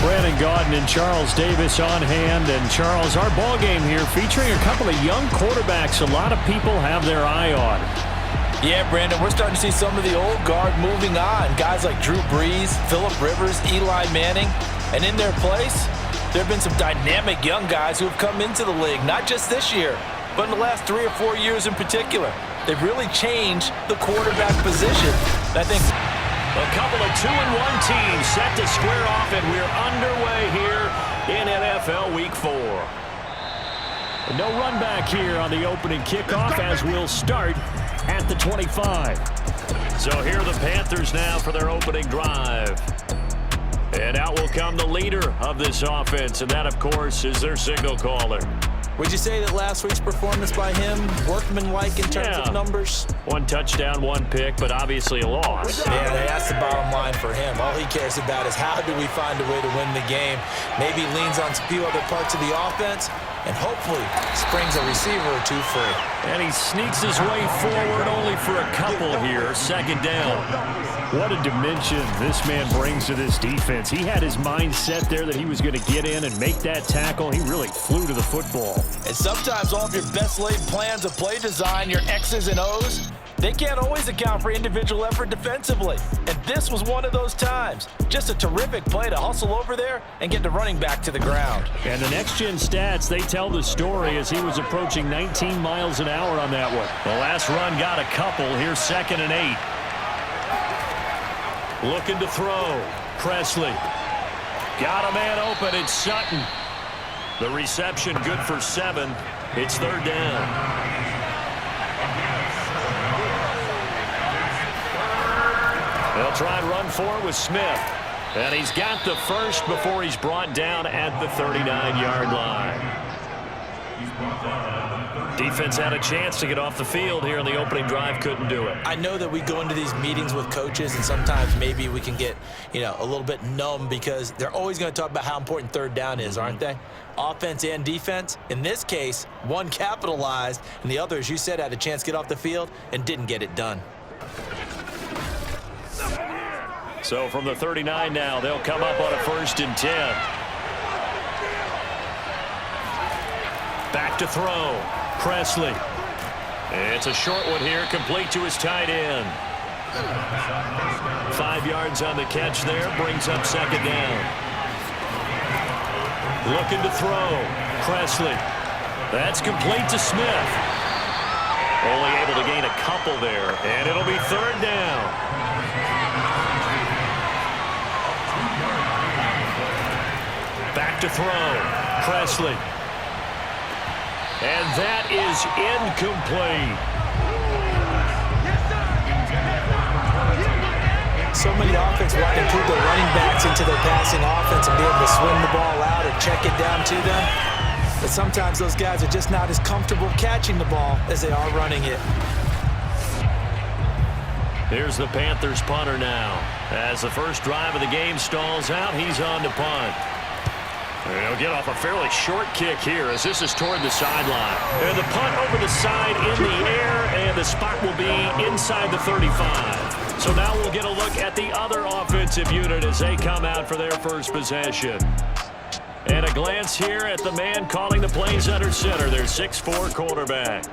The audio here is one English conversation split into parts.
Brandon Gaudin and Charles Davis on hand. And Charles, our ball game here featuring a couple of young quarterbacks a lot of people have their eye on. Yeah, Brandon, we're starting to see some of the old guard moving on. Guys like Drew Brees, Phillip Rivers, Eli Manning. And in their place, there have been some dynamic young guys who have come into the league, not just this year, but in the last 3 or 4 years in particular. They've really changed the quarterback position. I think a couple of 2-1 teams set to square off, and we're underway here in NFL Week 4. No run back here on the opening kickoff as we'll start at the 25. So here are the Panthers now for their opening drive. And out will come the leader of this offense, and that, of course, is their signal caller. Would you say that last week's performance by him, workmanlike in terms of numbers? 1 touchdown, 1 pick, but obviously a loss. Yeah, that's the bottom line for him. All he cares about is how do we find a way to win the game. Maybe leans on a few other parts of the offense, and hopefully springs a receiver or 2 free. And he sneaks his way forward only for a couple here. Second down. What a dimension this man brings to this defense. He had his mind set there that he was going to get in and make that tackle. He really flew to the football. And sometimes all of your best laid plans of play design, your X's and O's, they can't always account for individual effort defensively. And this was one of those times. Just a terrific play to hustle over there and get the running back to the ground. And the next-gen stats, they tell the story as he was approaching 19 miles an hour on that one. The last run got a couple. Here's 2nd and 8. Looking to throw. Presley. Got a man open. It's Sutton. The reception good for 7. It's 3rd down. They'll try and run for it with Smith. And he's got the first before he's brought down at the 39-yard line. Defense had a chance to get off the field here in the opening drive, couldn't do it. I know that we go into these meetings with coaches, and sometimes maybe we can get, a little bit numb because they're always going to talk about how important 3rd down is, aren't they? Offense and defense. In this case, one capitalized, and the other, as you said, had a chance to get off the field and didn't get it done. So from the 39 now, they'll come up on a 1st and 10. Back to throw. Presley. It's a short one here, complete to his tight end. 5 yards on the catch there, brings up 2nd down. Looking to throw. Presley. That's complete to Smith. Only able to gain a couple there, and it'll be 3rd down. Back to throw. Presley. And that is incomplete. So many offenses want to include their running backs into their passing offense and be able to swing the ball out or check it down to them. But sometimes those guys are just not as comfortable catching the ball as they are running it. Here's the Panthers punter now. As the first drive of the game stalls out, he's on to punt. He'll get off a fairly short kick here as this is toward the sideline. And the punt over the side in the air, and the spot will be inside the 35. So now we'll get a look at the other offensive unit as they come out for their first possession. And a glance here at the man calling the plays under center, their 6'4" quarterback.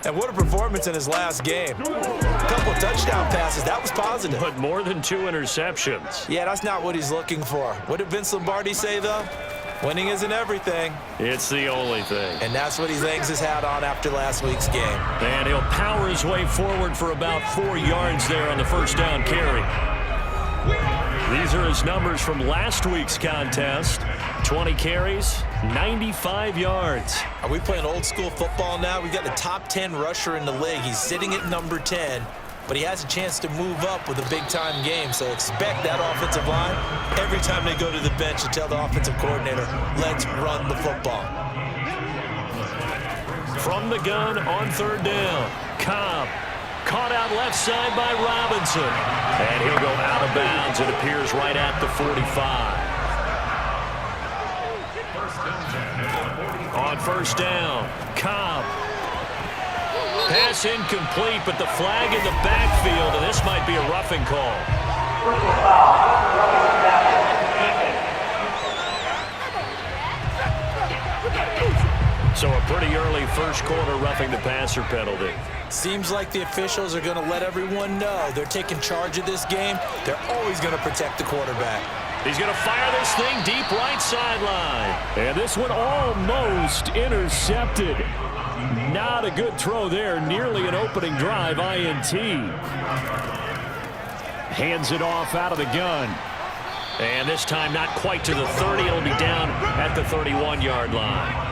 And what a performance in his last game. A couple of touchdown passes. That was positive. But more than 2 interceptions. Yeah, that's not what he's looking for. What did Vince Lombardi say, though? Winning isn't everything. It's the only thing. And that's what he hangs his hat on after last week's game. And he'll power his way forward for about 4 yards there on the first down carry. These are his numbers from last week's contest. 20 carries, 95 yards. Are we playing old school football now? We've got the top 10 rusher in the league. He's sitting at number 10, but he has a chance to move up with a big-time game. So expect that offensive line every time they go to the bench to tell the offensive coordinator, let's run the football. From the gun on 3rd down, Cobb. Caught out left side by Robinson. And he'll go out of bounds. It appears right at the 45. On 1st down, Cobb. Pass incomplete, but the flag in the backfield, and this might be a roughing call. first quarter roughing the passer penalty. Seems like the officials are going to let everyone know they're taking charge of this game. They're always going to protect the quarterback. He's going to fire this thing deep right sideline. And this one almost intercepted. Not a good throw there. Nearly an opening drive, INT. Hands it off out of the gun. And this time not quite to the 30. It'll be down at the 31-yard line.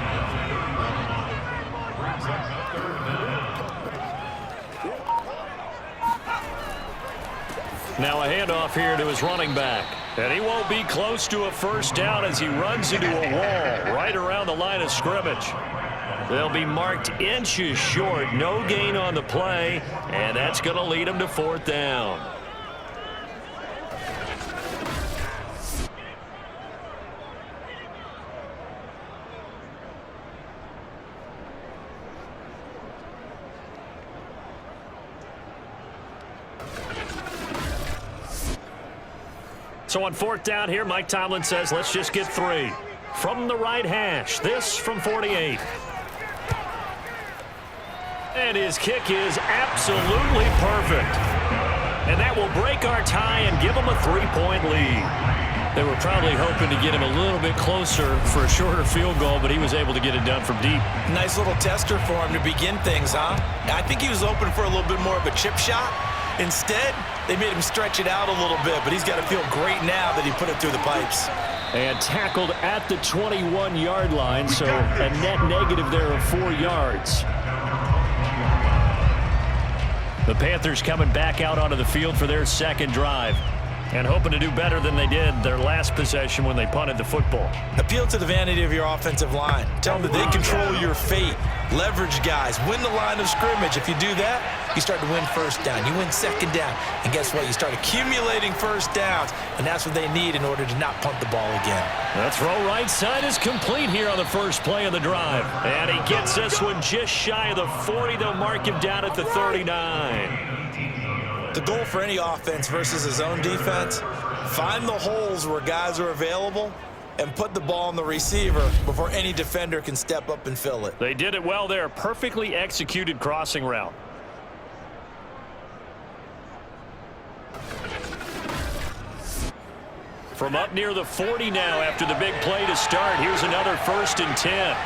Now a handoff here to his running back. And he won't be close to a first down as he runs into a wall right around the line of scrimmage. They'll be marked inches short. No gain on the play. And that's going to lead him to fourth down. So on fourth down here, Mike Tomlin says, let's just get 3. From the right hash, this from 48. And his kick is absolutely perfect. And that will break our tie and give him a 3-point lead. They were probably hoping to get him a little bit closer for a shorter field goal, but he was able to get it done from deep. Nice little tester for him to begin things, huh? I think he was open for a little bit more of a chip shot. Instead, they made him stretch it out a little bit, but he's got to feel great now that he put it through the pipes. And tackled at the 21-yard line, so a net negative there of 4 yards. The Panthers coming back out onto the field for their second drive and hoping to do better than they did their last possession when they punted the football. Appeal to the vanity of your offensive line. Tell them that they control your fate. Leverage guys. Win the line of scrimmage. If you do that, you start to win first down. You win second down. And guess what? You start accumulating first downs. And that's what they need in order to not punt the ball again. The throw right side is complete here on the first play of the drive. And he gets this one just shy of the 40. They'll mark him down at the 39. The goal for any offense versus his own defense, find the holes where guys are available and put the ball on the receiver before any defender can step up and fill it. They did it well there. Perfectly executed crossing route. From up near the 40 now after the big play to start. Here's another 1st and 10.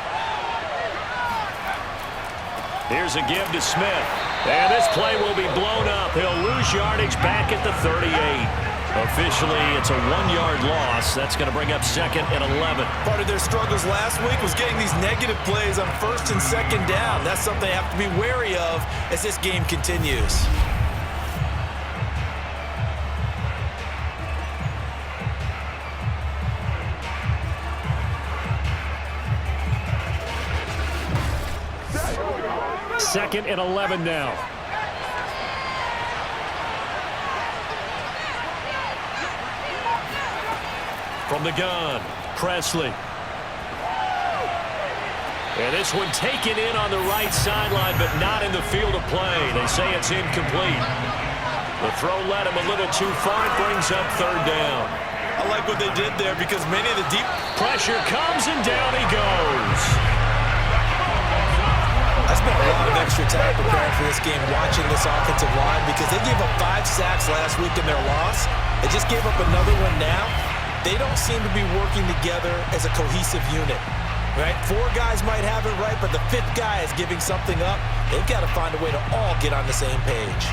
Here's a give to Smith. And this play will be blown up. He'll lose yardage back at the 38. Officially, it's a 1-yard loss. That's going to bring up 2nd and 11. Part of their struggles last week was getting these negative plays on 1st and 2nd down. That's something they have to be wary of as this game continues. Second and 11 now. From the gun, Presley. And this one taken in on the right sideline, but not in the field of play. They say it's incomplete. The throw led him a little too far. It brings up 3rd down. I like what they did there because many of the deep pressure comes and down he goes. I spent a lot of extra time preparing for this game watching this offensive line because they gave up 5 sacks last week in their loss. They just gave up another one now. They don't seem to be working together as a cohesive unit. Right? 4 guys might have it right, but the 5th guy is giving something up. They've got to find a way to all get on the same page.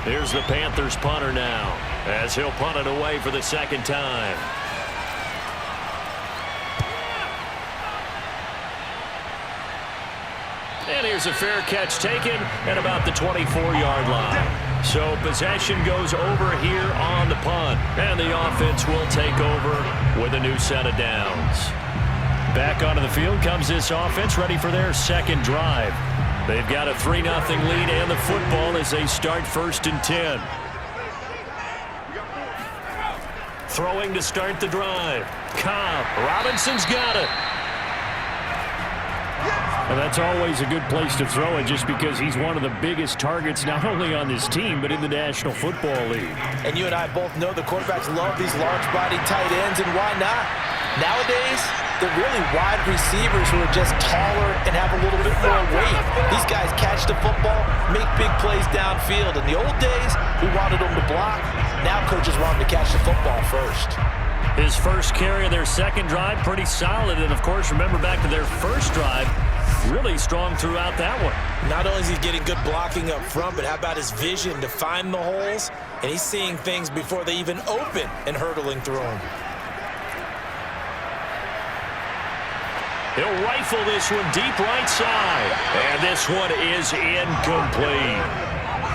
Here's the Panthers punter now as he'll punt it away for the 2nd time. And here's a fair catch taken at about the 24-yard line. So possession goes over here on the punt. And the offense will take over with a new set of downs. Back onto the field comes this offense, ready for their 2nd drive. They've got a 3-0 lead and the football as they start 1st and 10. Throwing to start the drive. Cobb. Robinson's got it. And that's always a good place to throw it just because he's one of the biggest targets not only on this team but in the National Football League. And you and I both know the quarterbacks love these large-body tight ends, and why not? Nowadays, they're really wide receivers who are just taller and have a little bit more weight. These guys catch the football, make big plays downfield. In the old days, we wanted them to block. Now coaches want them to catch the football first. His first carry of their second drive, pretty solid. And, of course, remember back to their first drive, really strong throughout that one. Not only is he getting good blocking up front, but how about his vision to find the holes? And he's seeing things before they even open and hurdling through them. He'll rifle this one deep right side. And this one is incomplete.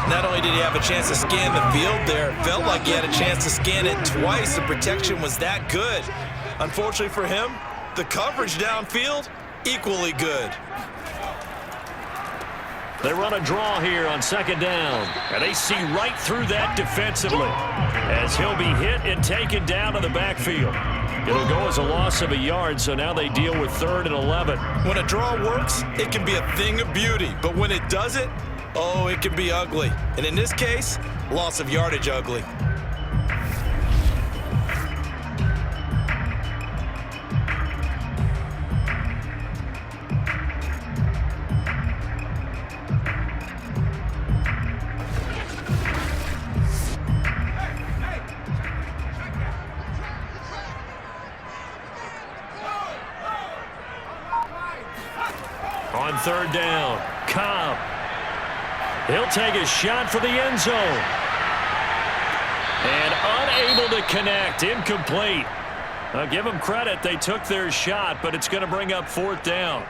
Not only did he have a chance to scan the field there, it felt like he had a chance to scan it twice. The protection was that good. Unfortunately for him, the coverage downfield, equally good. They run a draw here on second down, and they see right through that defensively as he'll be hit and taken down to the backfield. It'll go as a loss of a yard, so now they deal with 3rd and 11. When a draw works, it can be a thing of beauty, but when it doesn't, oh, it can be ugly. And in this case, loss of yardage ugly. On 3rd down, Cobb. He'll take a shot for the end zone. And unable to connect, incomplete. I'll give them credit, they took their shot, but it's going to bring up 4th down.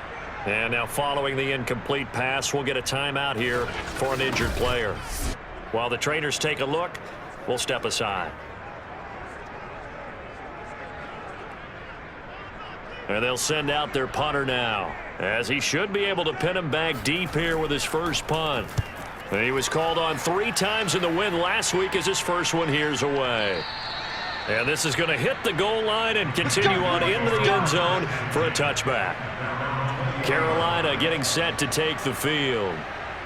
And now following the incomplete pass, we'll get a timeout here for an injured player. While the trainers take a look, we'll step aside. And they'll send out their punter now, as he should be able to pin him back deep here with his first punt. And he was called on 3 times in the win last week as his first one here's away. And this is going to hit the goal line and continue on into the end zone for a touchback. Carolina getting set to take the field.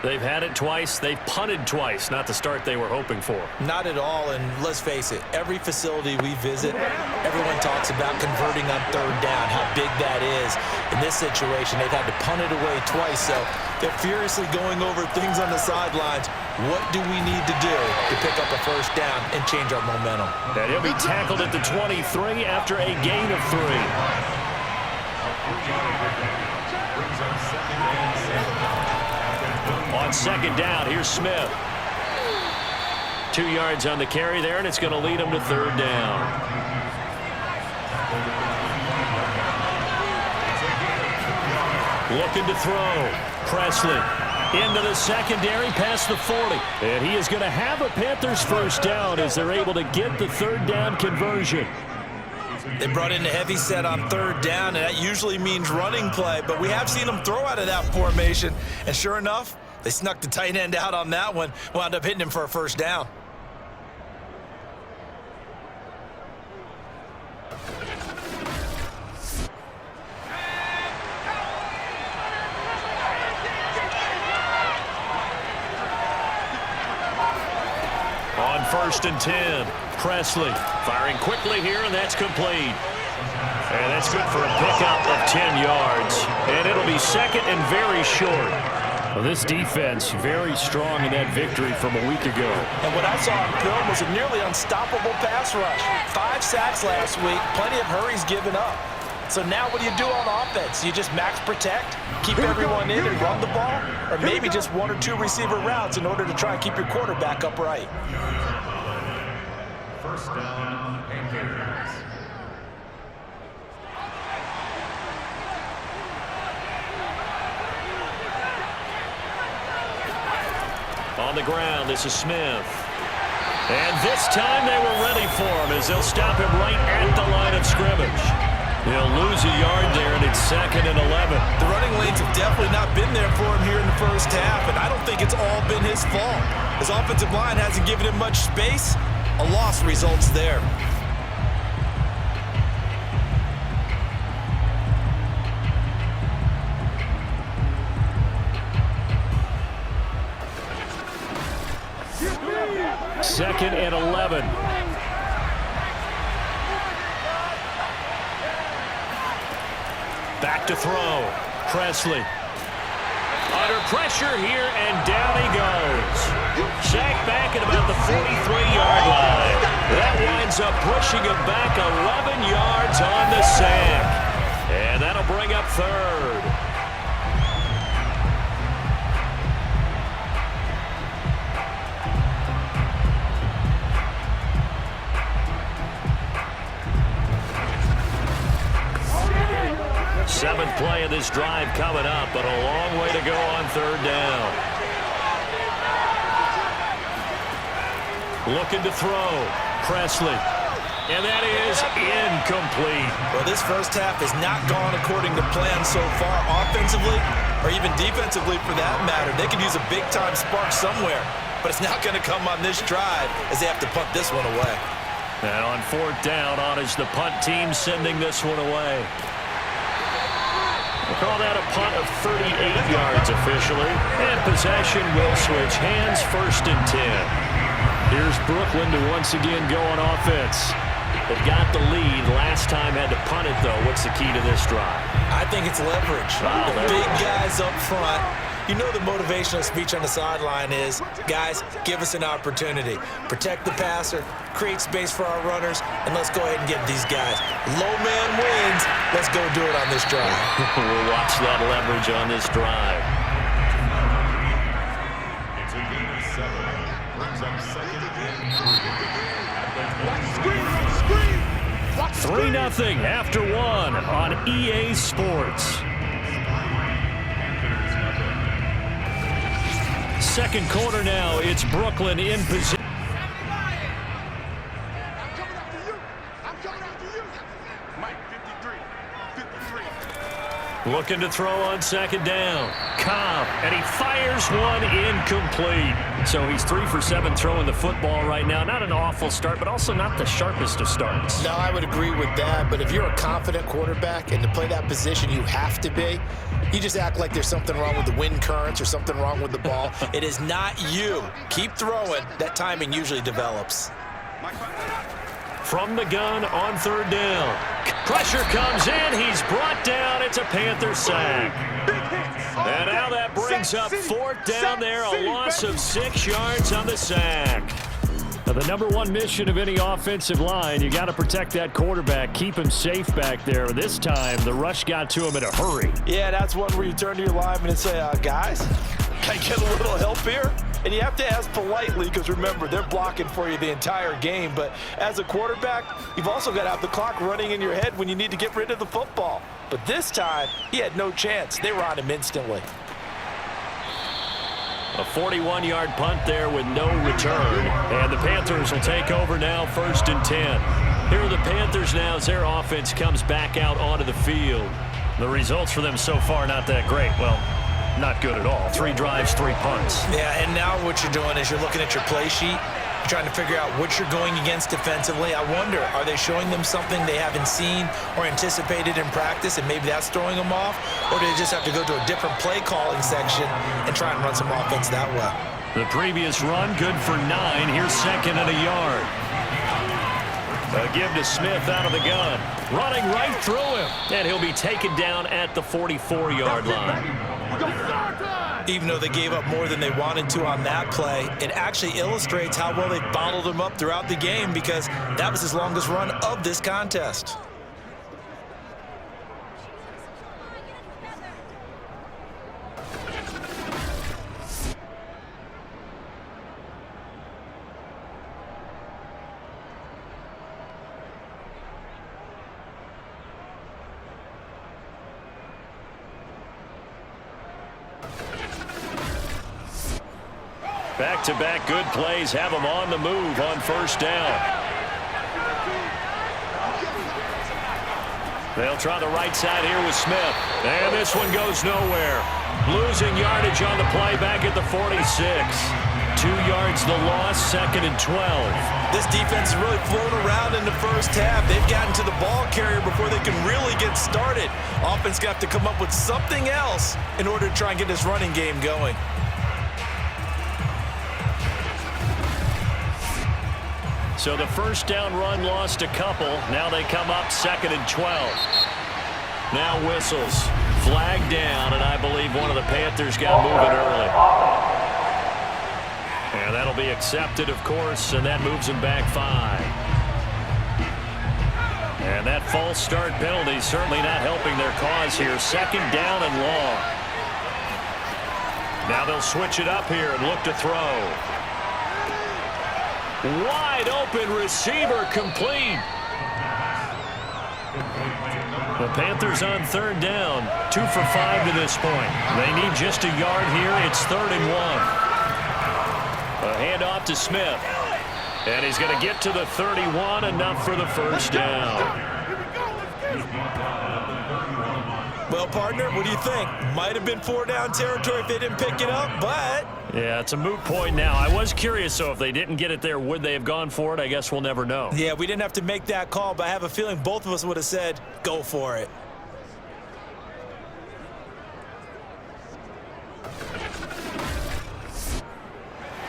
They've had it twice. They've punted twice. Not the start they were hoping for. Not at all, and let's face it, every facility we visit, everyone talks about converting on 3rd down, how big that is. In this situation, they've had to punt it away twice, so they're furiously going over things on the sidelines. What do we need to do to pick up a first down and change our momentum? And he'll be tackled at the 23 after a gain of 3. On second down, here's Smith. 2 yards on the carry there, and it's going to lead him to 3rd down. Looking to throw. Presley into the secondary past the 40. And he is going to have a Panthers first down as they're able to get the 3rd down conversion. They brought in the heavy set on 3rd down, and that usually means running play, but we have seen them throw out of that formation, and sure enough, they snuck the tight end out on that one, wound up hitting him for a first down. On 1st and 10, Presley firing quickly here, and that's complete. And that's good for a pickup of 10 yards. And it'll be 2nd and very short. Well, this defense very strong in that victory from a week ago. And what I saw on film was a nearly unstoppable pass rush. 5 sacks last week, plenty of hurries given up. So now what do you do on offense? You just max protect, keep everyone in and run the ball, or maybe just 1 or 2 receiver routes in order to try and keep your quarterback upright. First down, Panthers. On the ground, this is Smith. And this time they were ready for him as they'll stop him right at the line of scrimmage. He'll lose a yard there, and it's 2nd and 11. The running lanes have definitely not been there for him here in the first half, and I don't think it's all been his fault. His offensive line hasn't given him much space. A loss results there. 2nd and 11. Back to throw. Presley. Under pressure here, and down he goes. Sacked back at about the 43-yard line. That winds up pushing him back 11 yards on the sack. And that'll bring up 3rd. Seventh play of this drive coming up, but a long way to go on 3rd down. Looking to throw. Presley. And that is incomplete. Well, this first half has not gone according to plan so far offensively, or even defensively for that matter. They could use a big-time spark somewhere, but it's not going to come on this drive as they have to punt this one away. And on 4th down, on is the punt team sending this one away. We'll call that a punt of 38 yards officially. And possession will switch hands, 1st and 10. Here's Brooklyn to once again go on offense. They've got the lead. Last time had to punt it, though. What's the key to this drive? I think it's leverage. The big guys up front. You know the motivational speech on the sideline is, guys, give us an opportunity. Protect the passer, create space for our runners, and let's go ahead and get these guys. Low man wins. Let's go do it on this drive. We'll watch that leverage on this drive. It's a gain of 7. Brings up 2nd and 3. 3-0 after 1 on EA Sports. Second quarter now, it's Brooklyn in position. Looking to throw on 2nd down. Cobb, and he fires one incomplete. So he's 3 for 7 throwing the football right now. Not an awful start, but also not the sharpest of starts. No, I would agree with that. But if you're a confident quarterback and to play that position you have to be, you just act like there's something wrong with the wind currents or something wrong with the ball. It is not you. Keep throwing. That timing usually develops. From the gun on 3rd down. Pressure comes in. He's brought down. It's a Panther sack. And now that brings up 4th down there. A loss of 6 yards on the sack. Now, the number one mission of any offensive line, you got to protect that quarterback, keep him safe back there. This time, the rush got to him in a hurry. Yeah, that's one where you turn to your lineman and say, guys, can I get a little help here? And you have to ask politely because, remember, they're blocking for you the entire game. But as a quarterback, you've also got to have the clock running in your head when you need to get rid of the football. But this time, he had no chance. They were on him instantly. A 41-yard punt there with no return. And the Panthers will take over now, 1st and 10. Here are the Panthers now as their offense comes back out onto the field. The results for them so far not that great. Well, not good at all. 3 drives, 3 punts. Yeah, and now what you're doing is you're looking at your play sheet. You're trying to figure out what you're going against defensively. I wonder, are they showing them something they haven't seen or anticipated in practice, and maybe that's throwing them off? Or do they just have to go to a different play calling section and try and run some offense that way? The previous run, good for 9. Here's 2nd and a yard. A give to Smith out of the gun. Running right through him. And he'll be taken down at the 44-yard line. Even though they gave up more than they wanted to on that play, it actually illustrates how well they bottled them up throughout the game because that was his longest run of this contest. Back-to-back good plays have them on the move on 1st down. They'll try the right side here with Smith. And this one goes nowhere. Losing yardage on the play back at the 46. 2 yards the loss, 2nd and 12. This defense is really flown around in the first half. They've gotten to the ball carrier before they can really get started. Offense got to come up with something else in order to try and get this running game going. So the first down run lost a couple. Now they come up 2nd and 12. Now whistles. Flag down, and I believe one of the Panthers got moving early. And that'll be accepted, of course, and that moves them back 5. And that false start penalty certainly not helping their cause here. 2nd down and long. Now they'll switch it up here and look to throw. Wide open receiver complete. The Panthers on 3rd down. 2 for 5 to this point. They need just a yard here. It's 3rd and 1. A handoff to Smith. And he's going to get to the 31, enough for the first down. Well, partner, what do you think? Might have been 4-down territory if they didn't pick it up, but... Yeah, it's a moot point now. I was curious, so if they didn't get it there, would they have gone for it? I guess we'll never know. Yeah, we didn't have to make that call, but I have a feeling both of us would have said, go for it.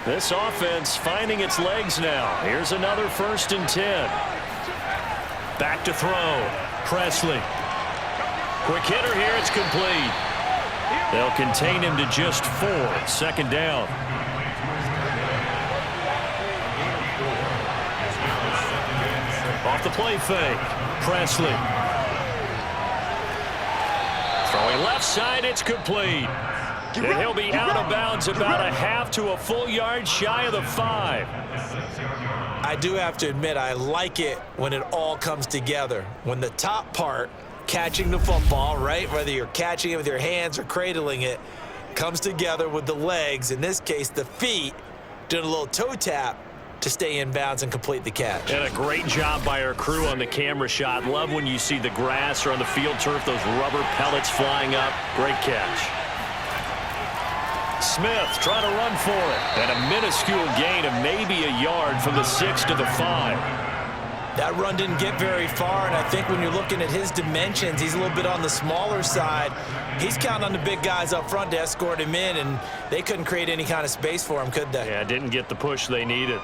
This offense finding its legs now. Here's another 1st and 10. Back to throw. Presley. Quick hitter here. It's complete. They'll contain him to just 4. 2nd down. Off the play fake. Presley. Throwing left side. It's complete. And he'll be out of bounds about a half to a full yard shy of the 5. I do have to admit, I like it when it all comes together. When the top part, catching the football, right, whether you're catching it with your hands or cradling it, comes together with the legs, in this case the feet, doing a little toe tap to stay in bounds and complete the catch. And a great job by our crew on the camera shot. Love when you see the grass or on the field turf, those rubber pellets flying up. Great catch. Smith trying to run for it. And a minuscule gain of maybe a yard from the 6 to the 5. That run didn't get very far, and I think when you're looking at his dimensions, he's a little bit on the smaller side. He's counting on the big guys up front to escort him in, and they couldn't create any kind of space for him, could they? Yeah, didn't get the push they needed.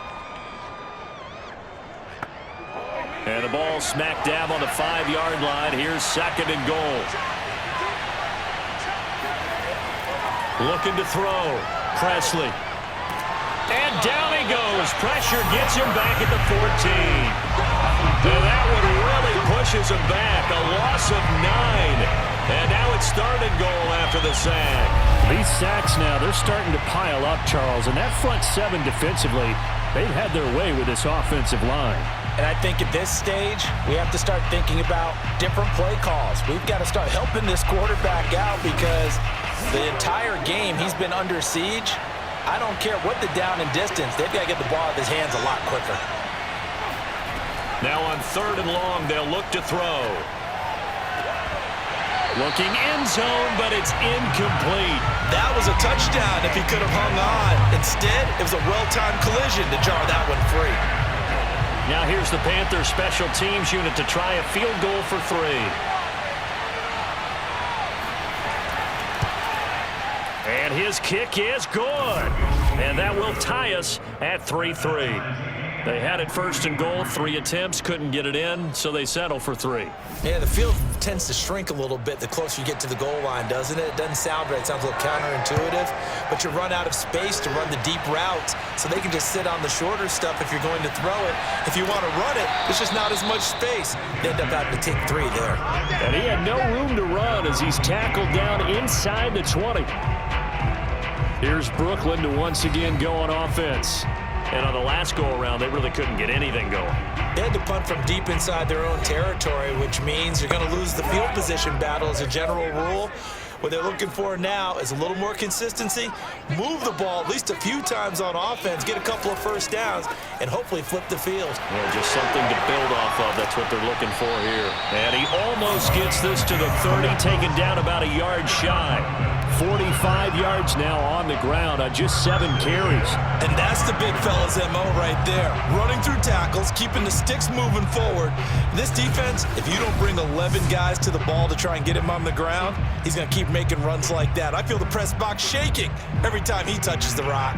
And the ball smack dab on the 5-yard line. Here's 2nd and goal. Looking to throw. Presley. And down he goes. Pressure gets him back at the 14. And that one really pushes him back. A loss of 9. And now it's 3rd and goal after the sack. These sacks now, they're starting to pile up, Charles. And that front 7 defensively, they've had their way with this offensive line. And I think at this stage, we have to start thinking about different play calls. We've got to start helping this quarterback out because the entire game he's been under siege. I don't care what the down and distance. They've got to get the ball out of his hands a lot quicker. Now on 3rd and long, they'll look to throw. Looking end zone, but it's incomplete. That was a touchdown if he could have hung on. Instead, it was a well-timed collision to jar that one free. Now here's the Panthers special teams unit to try a field goal for 3. And his kick is good. And that will tie us at 3-3. They had it 1st and goal, 3 attempts, couldn't get it in, so they settle for 3. Yeah, the field tends to shrink a little bit the closer you get to the goal line, doesn't it? It doesn't sound right. It sounds a little counterintuitive. But you run out of space to run the deep routes, so they can just sit on the shorter stuff if you're going to throw it. If you want to run it, there's just not as much space. They end up having to take 3 there. And he had no room to run as he's tackled down inside the 20. Here's Brooklyn to once again go on offense. And on the last go-around, they really couldn't get anything going. They had to punt from deep inside their own territory, which means you're going to lose the field position battle as a general rule. What they're looking for now is a little more consistency, move the ball at least a few times on offense, get a couple of first downs, and hopefully flip the field. Yeah, just something to build off of. That's what they're looking for here. And he almost gets this to the 30, taken down about a yard shy. 45 yards now on the ground on just 7 carries. And that's the big fella's MO right there. Running through tackles, keeping the sticks moving forward. This defense, if you don't bring 11 guys to the ball to try and get him on the ground, he's going to keep making runs like that. I feel the press box shaking every time he touches the rock.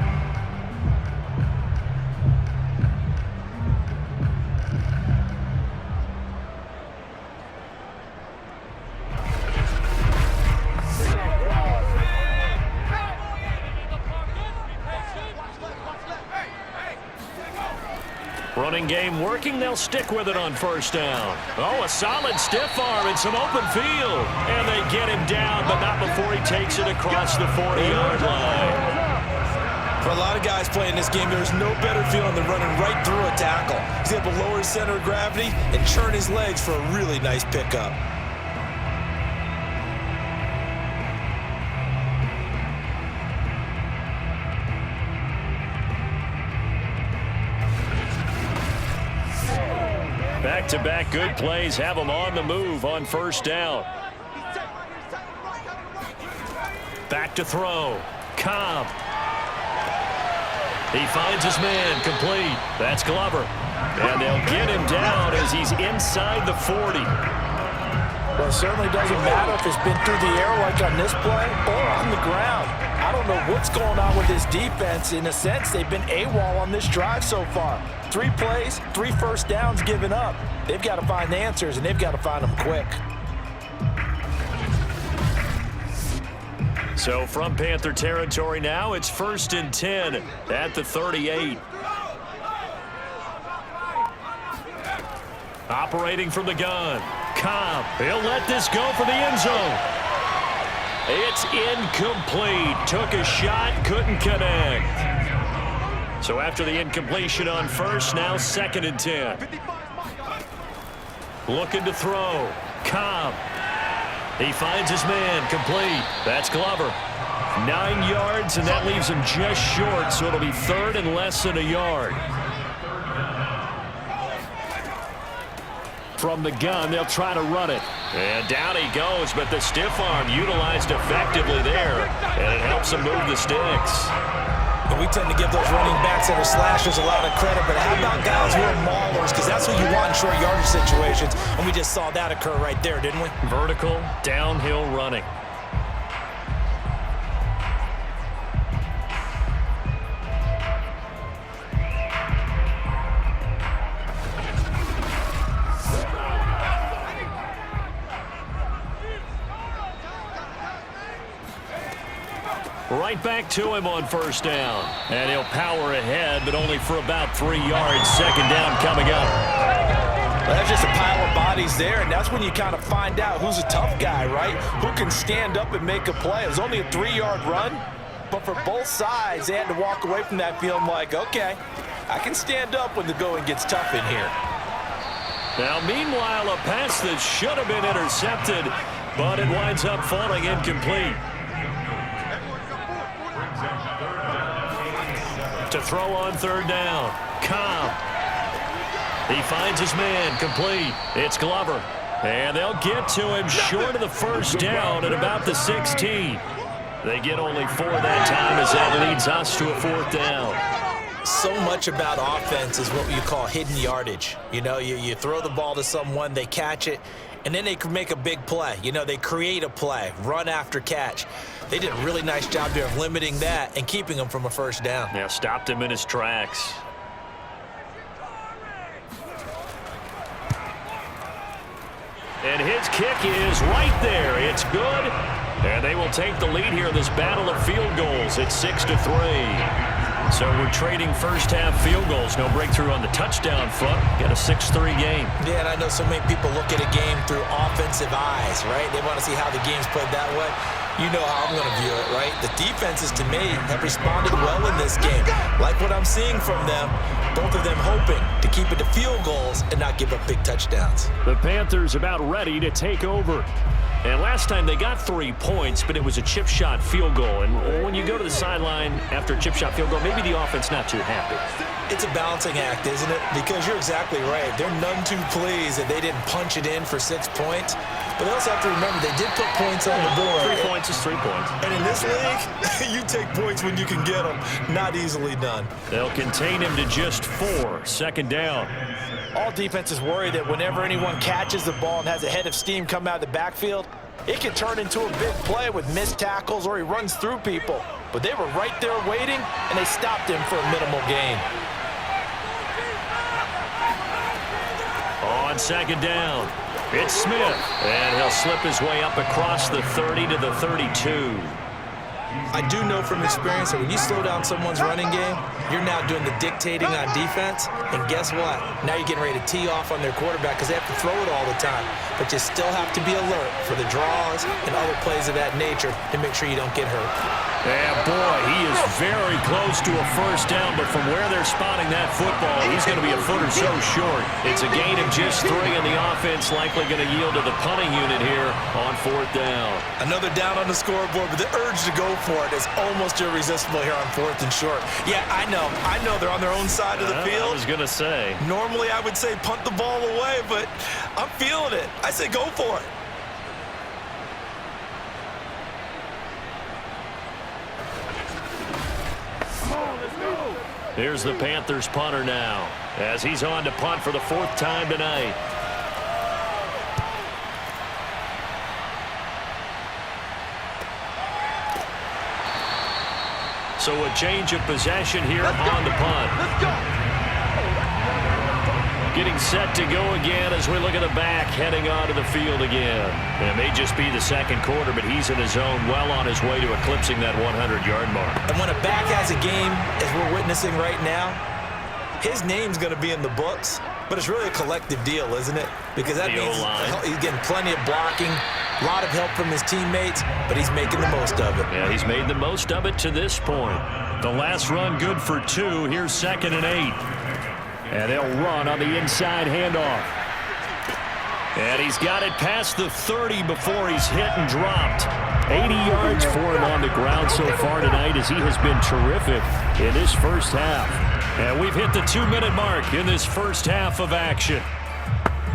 Running game working. They'll stick with it on first down. Oh, a solid stiff arm and some open field. And they get him down, but not before he takes it across the 40-yard line. For a lot of guys playing this game, there's no better feeling than running right through a tackle. He's able to lower his center of gravity and churn his legs for a really nice pickup. Back-to-back good plays have him on the move on first down. Back to throw. Cobb. He finds his man, complete. That's Glover. And they'll get him down as he's inside the 40. Well, it certainly doesn't matter if it's been through the air like on this play or on the ground. I don't know what's going on with this defense. In a sense, they've been AWOL on this drive so far. 3 plays, 3 first downs given up. They've got to find the answers, and they've got to find them quick. So from Panther territory now, it's 1st and 10 at the 38. Operating from the gun. Cobb. He'll let this go for the end zone. It's incomplete. Took a shot, couldn't connect. So after the incompletion on first, now 2nd and 10. Looking to throw. Cobb. He finds his man, complete. That's Glover. 9 yards, and that leaves him just short, so it'll be 3rd and less than a yard. From the gun, they'll try to run it. And down he goes, but the stiff arm utilized effectively there, and it helps him move the sticks. And we tend to give those running backs that are slashers a lot of credit, but how about guys who are maulers? Because that's what you want in short yardage situations, and we just saw that occur right there, didn't we? Vertical, downhill running. Right back to him on first down. And he'll power ahead, but only for about 3 yards. 2nd down coming up. Well, that's just a pile of bodies there, and that's when you kind of find out who's a tough guy, right? Who can stand up and make a play. It was only a 3-yard run, but for both sides, they had to walk away from that feeling like, okay, I can stand up when the going gets tough in here. Now, meanwhile, a pass that should have been intercepted, but it winds up falling incomplete. To throw on 3rd down. Cobb. He finds his man, complete. It's Glover. And they'll get to him short of the first down at about the 16. They get only 4 that time as that leads us to a 4th down. So much about offense is what you call hidden yardage. You know, you throw the ball to someone, they catch it, and then they can make a big play. You know, they create a play, run after catch. They did a really nice job there of limiting that and keeping him from a first down. Yeah, stopped him in his tracks. And his kick is right there. It's good. And they will take the lead here in this battle of field goals. It's 6-3. So we're trading first-half field goals. No breakthrough on the touchdown front. Got a 6-3 game. Yeah, and I know so many people look at a game through offensive eyes, right? They want to see how the game's played that way. You know how I'm going to view it, right? The defenses, to me, have responded well in this game. Like what I'm seeing from them, both of them hoping to keep it to field goals and not give up big touchdowns. The Panthers about ready to take over. And last time they got 3 points, but it was a chip shot field goal. And when you go to the sideline after a chip shot field goal, maybe the offense not too happy. It's a balancing act, isn't it? Because you're exactly right. They're none too pleased that they didn't punch it in for 6 points. But they also have to remember they did put points on the board. 3 points is 3 points. And in this league, you take points when you can get them. Not easily done. They'll contain him to just 4. 2nd down. All defenses worry that whenever anyone catches the ball and has a head of steam come out of the backfield, it can turn into a big play with missed tackles or he runs through people. But they were right there waiting, and they stopped him for a minimal gain. On 2nd down, it's Smith. And he'll slip his way up across the 30 to the 32. I do know from experience that when you slow down someone's running game, you're now doing the dictating on defense, and guess what? Now you're getting ready to tee off on their quarterback because they have to throw it all the time. But you still have to be alert for the draws and other plays of that nature to make sure you don't get hurt. Yeah, boy, he is very close to a first down, but from where they're spotting that football, he's going to be a foot or so short. It's a gain of just 3, and the offense likely going to yield to the punting unit here on 4th down. Another down on the scoreboard, but the urge to go for it is almost irresistible here on 4th and short. Yeah, I know they're on their own side of the field. I was going to say. Normally, I would say punt the ball away, but I'm feeling it. I say go for it. Here's the Panthers punter now, as he's on to punt for the 4th time tonight. So a change of possession here on the punt. Let's go. Getting set to go again as we look at the back heading onto the field again. It may just be the second quarter, but he's in his zone, well on his way to eclipsing that 100-yard mark. And when a back has a game, as we're witnessing right now, his name's going to be in the books, but it's really a collective deal, isn't it? Because that means he's getting plenty of blocking, a lot of help from his teammates, but he's making the most of it. Yeah, he's made the most of it to this point. The last run good for 2. Here's 2nd and 8. And they'll run on the inside handoff. And he's got it past the 30 before he's hit and dropped. 80 yards for him on the ground so far tonight as he has been terrific in this first half. And we've hit the 2-minute mark in this first half of action.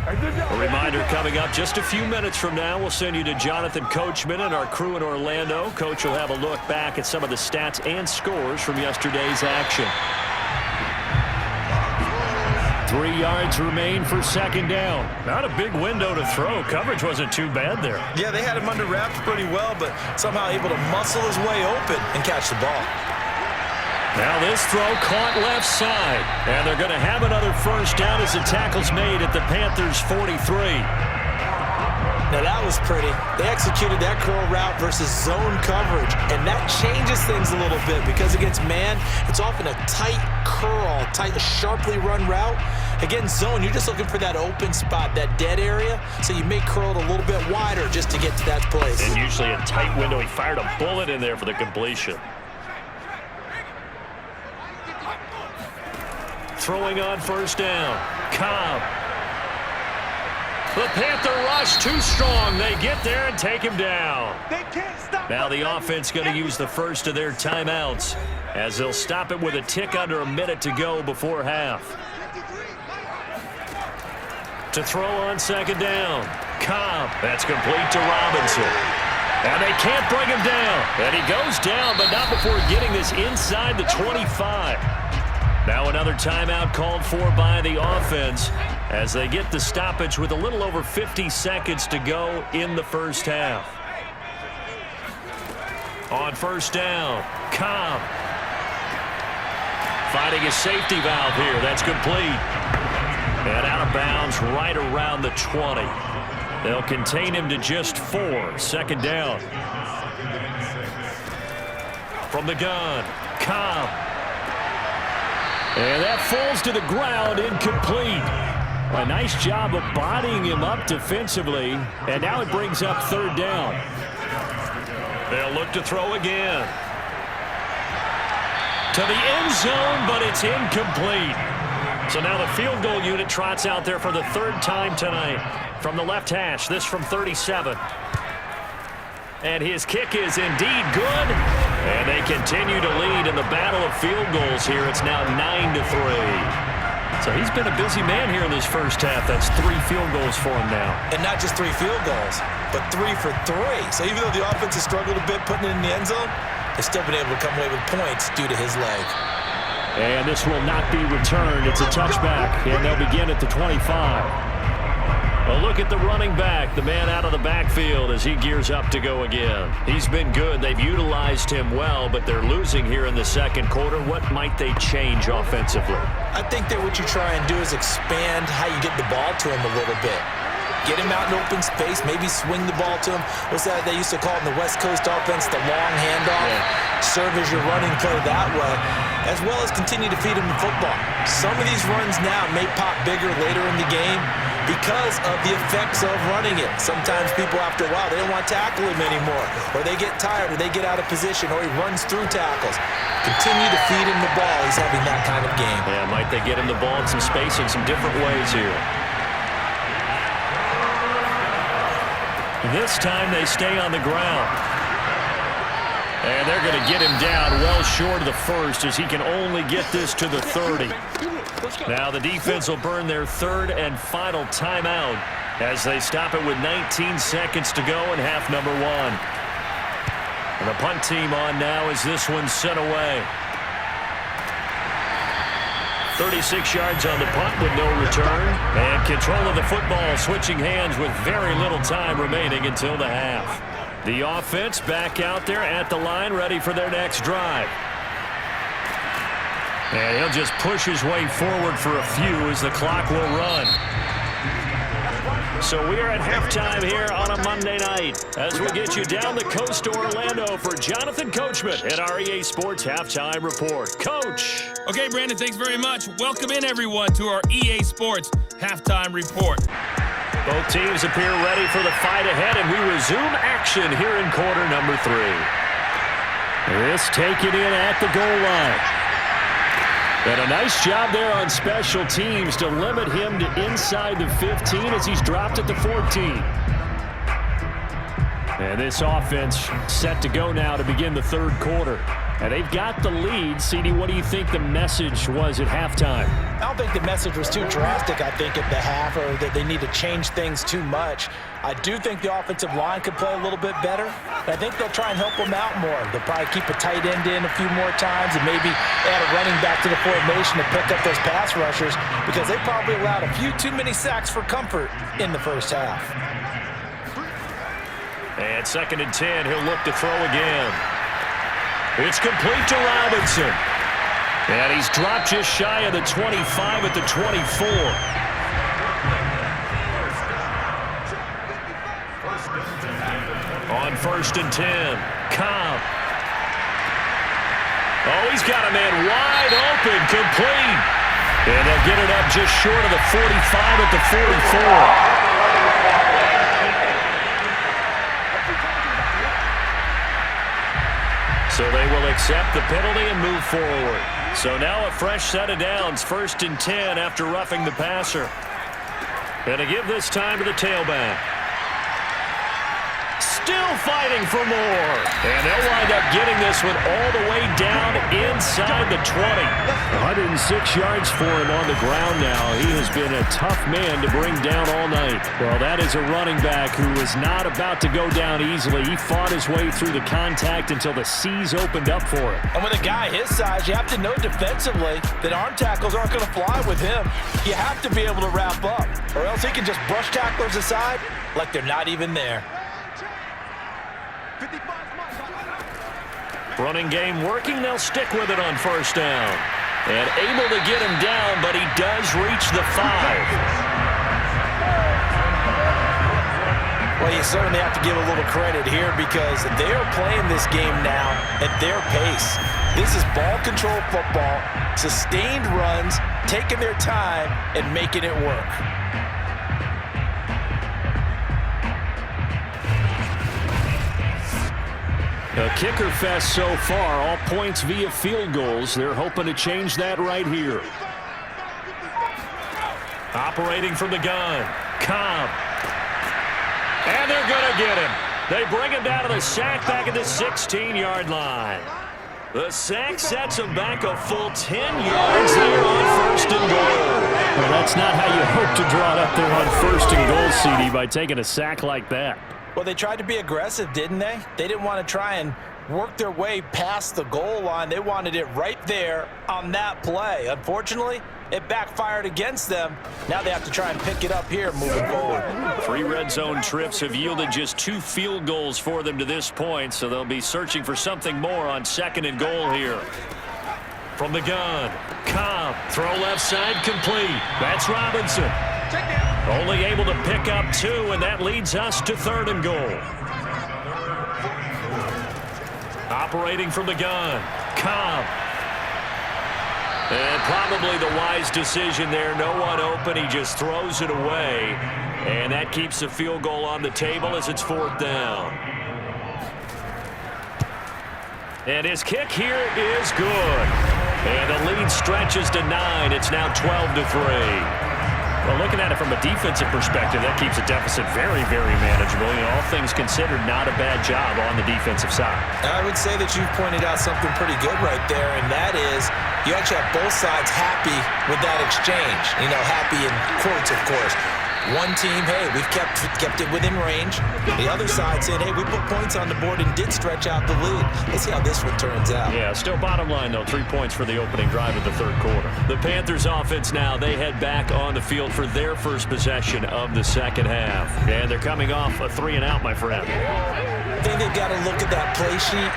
A reminder coming up just a few minutes from now, we'll send you to Jonathan Coachman and our crew in Orlando. Coach will have a look back at some of the stats and scores from yesterday's action. 3 yards remain for 2nd down. Not a big window to throw. Coverage wasn't too bad there. Yeah, they had him under wraps pretty well, but somehow able to muscle his way open and catch the ball. Now this throw caught left side. And they're going to have another first down as the tackle's made at the Panthers' 43. Now that was pretty. They executed that curl route versus zone coverage, and that changes things a little bit because against man, it's often a tight curl, sharply run route. Against zone, you're just looking for that open spot, that dead area, so you may curl it a little bit wider just to get to that place. And usually a tight window. He fired a bullet in there for the completion. Throwing on first down. Cobb. The Panther rush too strong. They get there and take him down. They can't stop. Now the offense going to use the first of their timeouts as they'll stop it with a tick under a minute to go before half. To throw on 2nd down. Cobb. That's complete to Robinson. And they can't bring him down. And he goes down, but not before getting this inside the 25. Now another timeout called for by the offense as they get the stoppage with a little over 50 seconds to go in the first half. On first down, Cobb. Finding a safety valve here. That's complete. And out of bounds right around the 20. They'll contain him to just 4. 2nd down. From the gun, Cobb. And that falls to the ground, incomplete. A nice job of bodying him up defensively. And now it brings up 3rd down. They'll look to throw again. To the end zone, but it's incomplete. So now the field goal unit trots out there for the 3rd time tonight. From the left hash, this from 37. And his kick is indeed good. And they continue to lead in the battle of field goals here. It's now 9-3. So he's been a busy man here in this first half. That's 3 field goals for him now. And not just 3 field goals, but 3 for 3. So even though the offense has struggled a bit putting it in the end zone, they've still been able to come away with points due to his leg. And this will not be returned. It's a touchback, and they'll begin at the 25. A look at the running back, the man out of the backfield as he gears up to go again. He's been good. They've utilized him well, but they're losing here in the second quarter. What might they change offensively? I think that what you try and do is expand how you get the ball to him a little bit. get him out in open space, maybe swing the ball to him. What's that they used to call it in the West Coast offense, the long handoff? Yeah. Serve as your running play that way, as well as continue to feed him the football. Some of these runs now may pop bigger later in the game because of the effects of running it. Sometimes people, after a while, they don't want to tackle him anymore, or they get tired, or they get out of position, or he runs through tackles. Continue to feed him the ball. He's having that kind of game. Yeah, might they get him the ball in some space in some different ways here. This time they stay on the ground. And they're going to get him down well short of the first as he can only get this to the 30. Now the defense will burn their third and final timeout as they stop it with 19 seconds to go in half number one. And the punt team on now as this one's sent away. 36 yards on the punt with no return. And control of the football switching hands with very little time remaining until the half. The offense back out there at the line, ready for their next drive. And he'll just push his way forward for a few as the clock will run. So we are at halftime here on a Monday night as we get you down the coast to Orlando for Jonathan Coachman at our EA Sports Halftime Report. Coach. Okay, Brandon, thanks very much. Welcome in, everyone, to our EA Sports Halftime Report. Both teams appear ready for the fight ahead, and we resume action here in quarter number 3. This taken in at the goal line. And a nice job there on special teams to limit him to inside the 15 as he's dropped at the 14. And this offense set to go now to begin the third quarter. And they've got the lead. CD, what do you think the message was at halftime? I don't think the message was too drastic, I think, at the half, or that they need to change things too much. I do think the offensive line could play a little bit better. And I think they'll try and help them out more. They'll probably keep a tight end in a few more times and maybe add a running back to the formation to pick up those pass rushers because they probably allowed a few too many sacks for comfort in the first half. And 2nd and 10, he'll look to throw again. It's complete to Robinson. And he's dropped just shy of the 25 at the 24. On 1st and 10, Cobb. Oh, he's got a man wide open, complete. And they'll get it up just short of the 45 at the 44. So they will accept the penalty and move forward. So now a fresh set of downs, 1st and 10 after roughing the passer. And to give this time to the tailback. Still fighting for more. And they'll wind up getting this one all the way down inside the 20. 106 yards for him on the ground now. He has been a tough man to bring down all night. Well, that is a running back who is not about to go down easily. He fought his way through the contact until the seas opened up for him. And with a guy his size, you have to know defensively that arm tackles aren't going to fly with him. You have to be able to wrap up, or else he can just brush tacklers aside like they're not even there. Running game working. They'll stick with it on 1st down. And able to get him down, but he does reach the 5. Well, you certainly have to give a little credit here because they are playing this game now at their pace. This is ball control football, sustained runs, taking their time, and making it work. A kicker fest so far, all points via field goals. They're hoping to change that right here. Operating from the gun, Cobb. And they're going to get him. They bring him down to the sack back at the 16-yard line. The sack sets him back a full 10 yards there on 1st and goal. Well, that's not how you hope to draw it up there on 1st and goal, CD, by taking a sack like that. Well, they tried to be aggressive, didn't they? They didn't want to try and work their way past the goal line. They wanted it right there on that play. Unfortunately, it backfired against them. Now they have to try and pick it up here moving forward. 3 red zone trips have yielded just 2 field goals for them to this point, so they'll be searching for something more on 2nd and goal here. From the gun, Cobb, throw left side complete. That's Robinson. Only able to pick up 2, and that leads us to 3rd and goal. Operating from the gun, Cobb. And probably the wise decision there. No one open. He just throws it away. And that keeps the field goal on the table as it's 4th down. And his kick here is good. And the lead stretches to 9. It's now 12-3. Well, looking at it from a defensive perspective, that keeps a deficit very, very manageable. You know, all things considered, not a bad job on the defensive side. I would say that you've pointed out something pretty good right there, and that is you actually have both sides happy with that exchange. You know, happy in quotes, of course. One team, hey, we've kept it within range. The other side saying, hey, we put points on the board and did stretch out the lead. Let's see how this one turns out. Yeah, still bottom line, though, 3 points for the opening drive of the 3rd quarter. The Panthers offense now, they head back on the field for their first possession of the 2nd half. And they're coming off a 3-and-out, my friend. I think they've got to look at that play sheet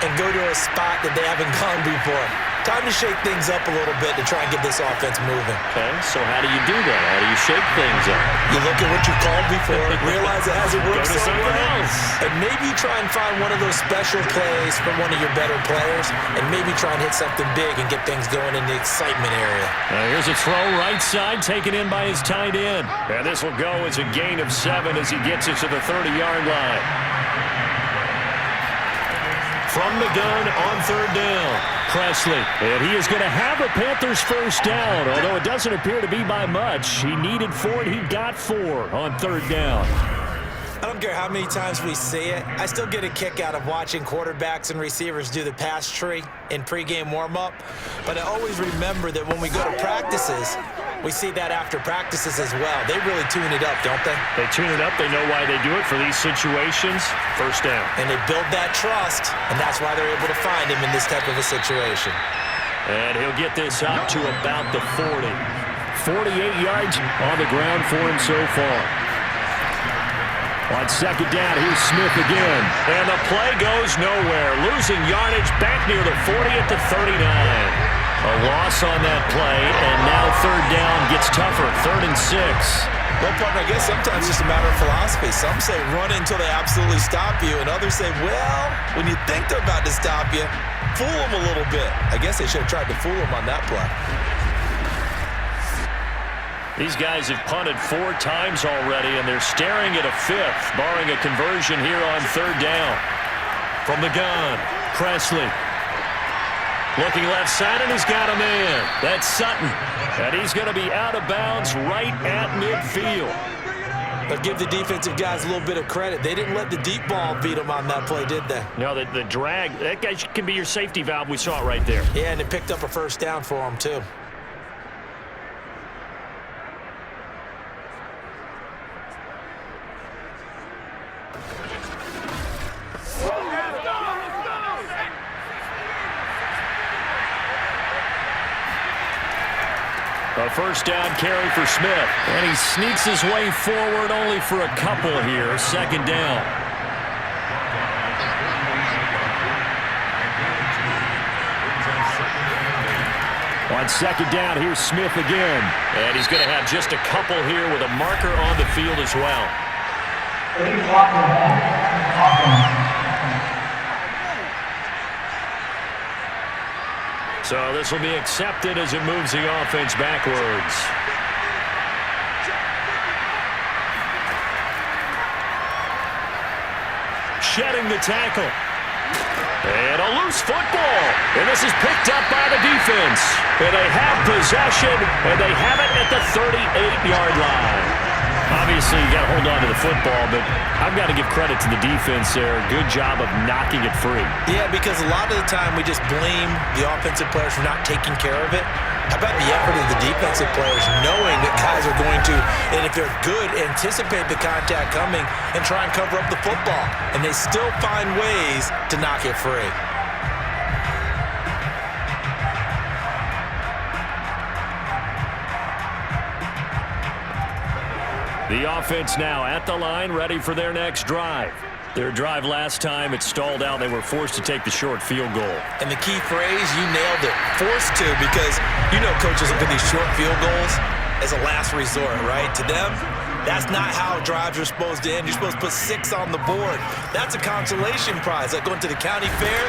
and go to a spot that they haven't gone before. Time to shake things up a little bit to try and get this offense moving. Okay, so how do you do that? How do you shake things up? You look at what you called before, realize it hasn't worked Go to so something well, else. and maybe try and find one of those special plays from one of your better players, and maybe try and hit something big and get things going in the excitement area. Now here's a throw right side, taken in by his tight end. And this will go as a gain of 7 as he gets it to the 30-yard line. From the gun on 3rd down, Presley. And he is going to have a Panthers first down, although it doesn't appear to be by much. He needed 4, and he got 4 on 3rd down. I don't care how many times we see it. I still get a kick out of watching quarterbacks and receivers do the pass tree in pregame warm-up. But I always remember that when we go to practices, we see that after practices as well. They really tune it up, don't they? They tune it up. They know why they do it for these situations. First down. And they build that trust, and that's why they're able to find him in this type of a situation. And he'll get this up to about the 40. 48 yards on the ground for him so far. On 2nd down, here's Smith again. And the play goes nowhere. Losing yardage back near the 40 at the 39. A loss on that play, and now 3rd down gets tougher. 3rd and 6. Well, partner, I guess sometimes it's just a matter of philosophy. Some say run until they absolutely stop you, and others say, well, when you think they're about to stop you, fool them a little bit. I guess they should have tried to fool them on that play. These guys have punted 4 times already, and they're staring at a 5th, barring a conversion here on 3rd down. From the gun, Presley. Looking left side, and he's got a man. That's Sutton. And he's going to be out of bounds right at midfield. But give the defensive guys a little bit of credit. They didn't let the deep ball beat them on that play, did they? No, the drag, that guy can be your safety valve. We saw it right there. Yeah, and it picked up a first down for them, too. A first down carry for Smith. And he sneaks his way forward only for a couple here. 2nd down. On 2nd down, here's Smith again. And he's going to have just a couple here with a marker on the field as well. So this will be accepted as it moves the offense backwards. Shedding the tackle. And a loose football. And this is picked up by the defense. And they have possession, and they have it at the 38-yard line. Obviously, you got to hold on to the football, but I've got to give credit to the defense there. Good job of knocking it free. Yeah, because a lot of the time we just blame the offensive players for not taking care of it. How about the effort of the defensive players knowing that guys are going to, and if they're good, anticipate the contact coming and try and cover up the football. And they still find ways to knock it free. The offense now at the line, ready for their next drive. Their drive last time, it stalled out. They were forced to take the short field goal. And the key phrase, you nailed it, forced to, because you know coaches look at these short field goals as a last resort, right? To them, that's not how drives are supposed to end. You're supposed to put 6 on the board. That's a consolation prize. Like going to the county fair,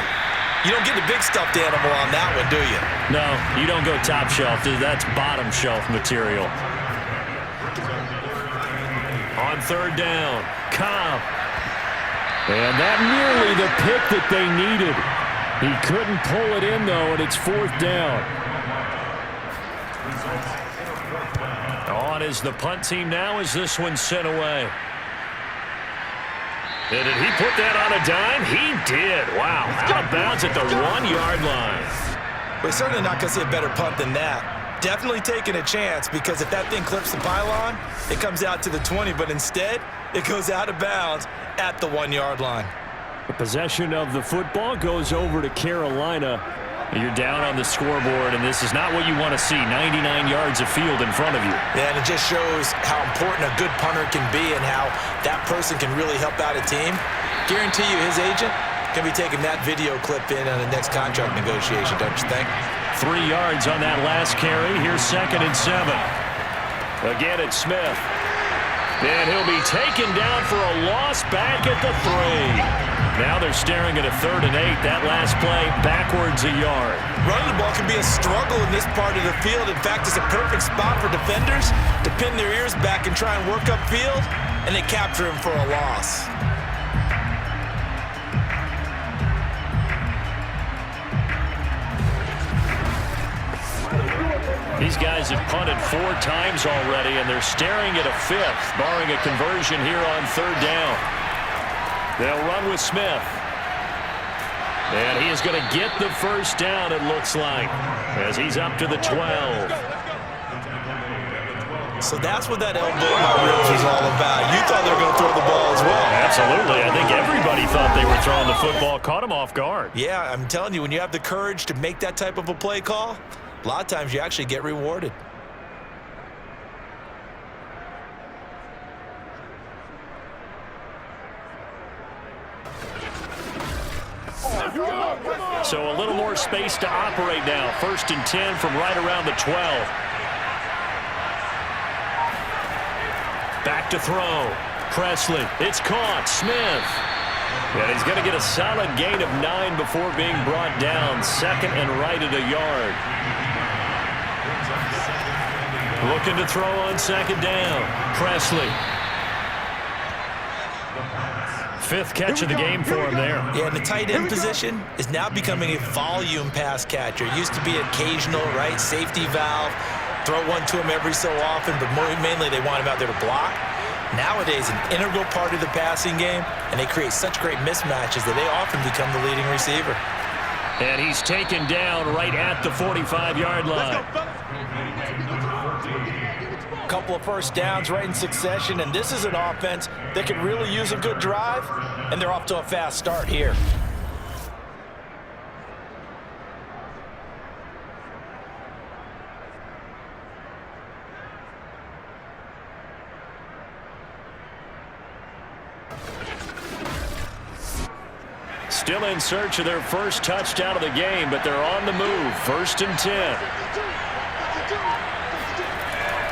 you don't get the big stuffed animal on that one, do you? No, you don't go top shelf. That's bottom shelf material. On third down, Cobb. And that nearly the pick that they needed. He couldn't pull it in, though, and it's fourth down. On is the punt team now as this one's sent away. And did he put that on a dime? He did. Wow. Out of bounds at the 1-yard line. We're certainly not going to see a better punt than that. Definitely taking a chance, because if that thing clips the pylon, it comes out to the 20, but instead it goes out of bounds at the 1-yard line. The possession of the football goes over to Carolina. You're down on the scoreboard, and this is not what you want to see. 99 yards of field in front of you. Yeah, and it just shows how important a good punter can be and how that person can really help out a team. Guarantee you his agent can be taking that video clip in on the next contract negotiation, don't you think? 3 yards on that last carry. Here's 2nd and 7. Again, it's Smith. And he'll be taken down for a loss back at the 3. Now they're staring at a 3rd and 8. That last play, backwards a yard. Running the ball can be a struggle in this part of the field. In fact, it's a perfect spot for defenders to pin their ears back and try and work upfield, and they capture him for a loss. These guys have punted 4 times already, and they're staring at a 5th, barring a conversion here on 3rd down. They'll run with Smith. And he is going to get the first down, it looks like, as he's up to the 12. So that's what that elbow in my ribs was all about. You thought they were going to throw the ball as well. Absolutely. I think everybody thought they were throwing the football, caught him off guard. Yeah, I'm telling you, when you have the courage to make that type of a play call, a lot of times you actually get rewarded. So a little more space to operate now. 1st and 10 from right around the 12. Back to throw. Presley. It's caught. Smith. And he's going to get a solid gain of 9 before being brought down. 2nd and right at a yard. Looking to throw on 2nd down. Presley. 5th catch of the game for him there. Yeah, and the tight end position is now becoming a volume pass catcher. It used to be occasional, right? Safety valve. Throw one to him every so often, but mainly they want him out there to block. Nowadays, an integral part of the passing game, and they create such great mismatches that they often become the leading receiver. And he's taken down right at the 45-yard line. A couple of first downs right in succession, and this is an offense that could really use a good drive, and they're off to a fast start here. Still in search of their first touchdown of the game, but they're on the move. 1st and 10.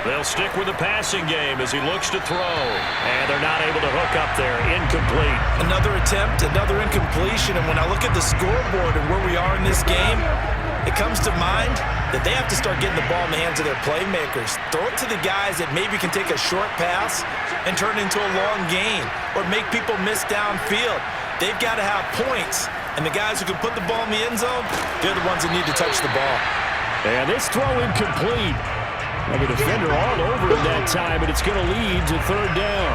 They'll stick with the passing game as he looks to throw. And they're not able to hook up there. Incomplete. Another attempt, another incompletion. And when I look at the scoreboard and where we are in this game, it comes to mind that they have to start getting the ball in the hands of their playmakers. Throw it to the guys that maybe can take a short pass and turn it into a long gain or make people miss downfield. They've got to have points. And the guys who can put the ball in the end zone, they're the ones that need to touch the ball. And this throw incomplete. And the defender all over him that time, but it's going to lead to 3rd down.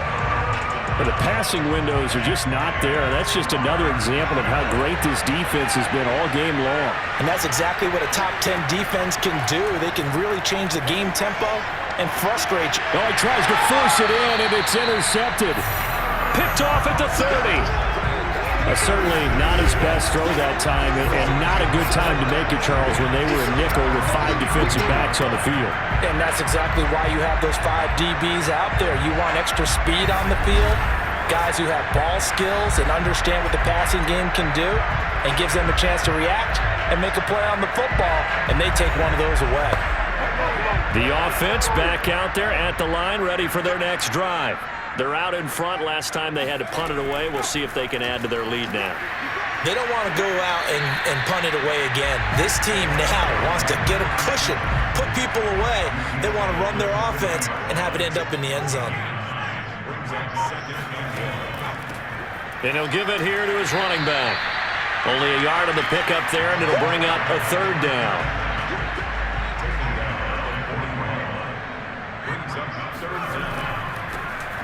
But the passing windows are just not there. That's just another example of how great this defense has been all game long. And that's exactly what a top 10 defense can do. They can really change the game tempo and frustrate you. Oh, he tries to force it in, and it's intercepted. Picked off at the 30. Certainly not his best throw that time, and not a good time to make it, Charles, when they were a nickel with 5 defensive backs on the field. And that's exactly why you have those 5 DBs out there. You want extra speed on the field, Guys who have ball skills and understand what the passing game can do, and gives them a chance to react and make a play on the football, and they take one of those away. The offense back out there at the line, ready for their next drive. They're out in front. Last time they had to punt it away. We'll see if they can add to their lead now. They don't want to go out and punt it away again. This team now wants to get a cushion, put people away. They want to run their offense and have it end up in the end zone. And he'll give it here to his running back. Only a yard on the pickup there, and it'll bring up a third down.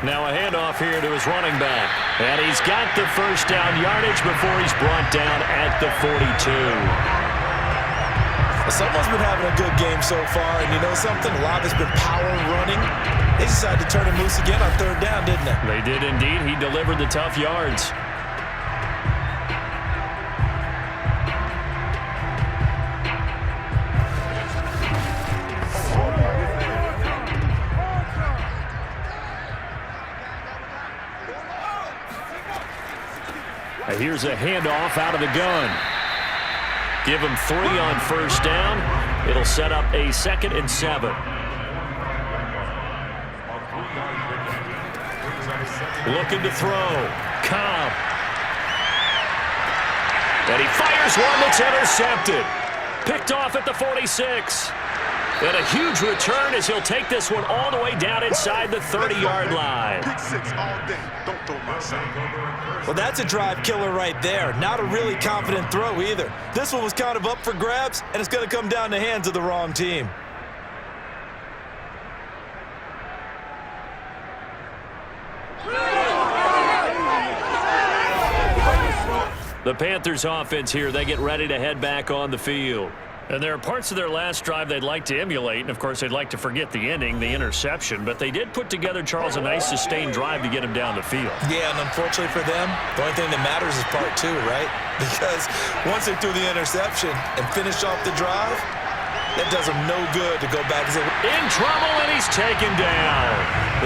Now a handoff here to his running back. And he's got the first down yardage before he's brought down at the 42. Someone's been having a good game so far, and you know something? A lot has been power running. They decided to turn him loose again on third down, didn't they? They did indeed. He delivered the tough yards. Here's a handoff out of the gun. Give him 3 on first down. It'll set up a 2nd and 7. Looking to throw. Cobb. And he fires one that's intercepted. Picked off at the 46. And a huge return as he'll take this one all the way down inside the 30-yard line. Pick 6 all day. Don't throw my side. Well, that's a drive killer right there. Not a really confident throw either. This one was kind of up for grabs, and it's going to come down the hands of the wrong team. The Panthers offense here, they get ready to head back on the field. And there are parts of their last drive they'd like to emulate, and of course they'd like to forget the ending, the interception, but they did put together, Charles, a nice sustained drive to get him down the field. Yeah, and unfortunately for them, the only thing that matters is part 2, right? Because once they threw the interception and finished off the drive, that does them no good to go back and say, in trouble, and he's taken down.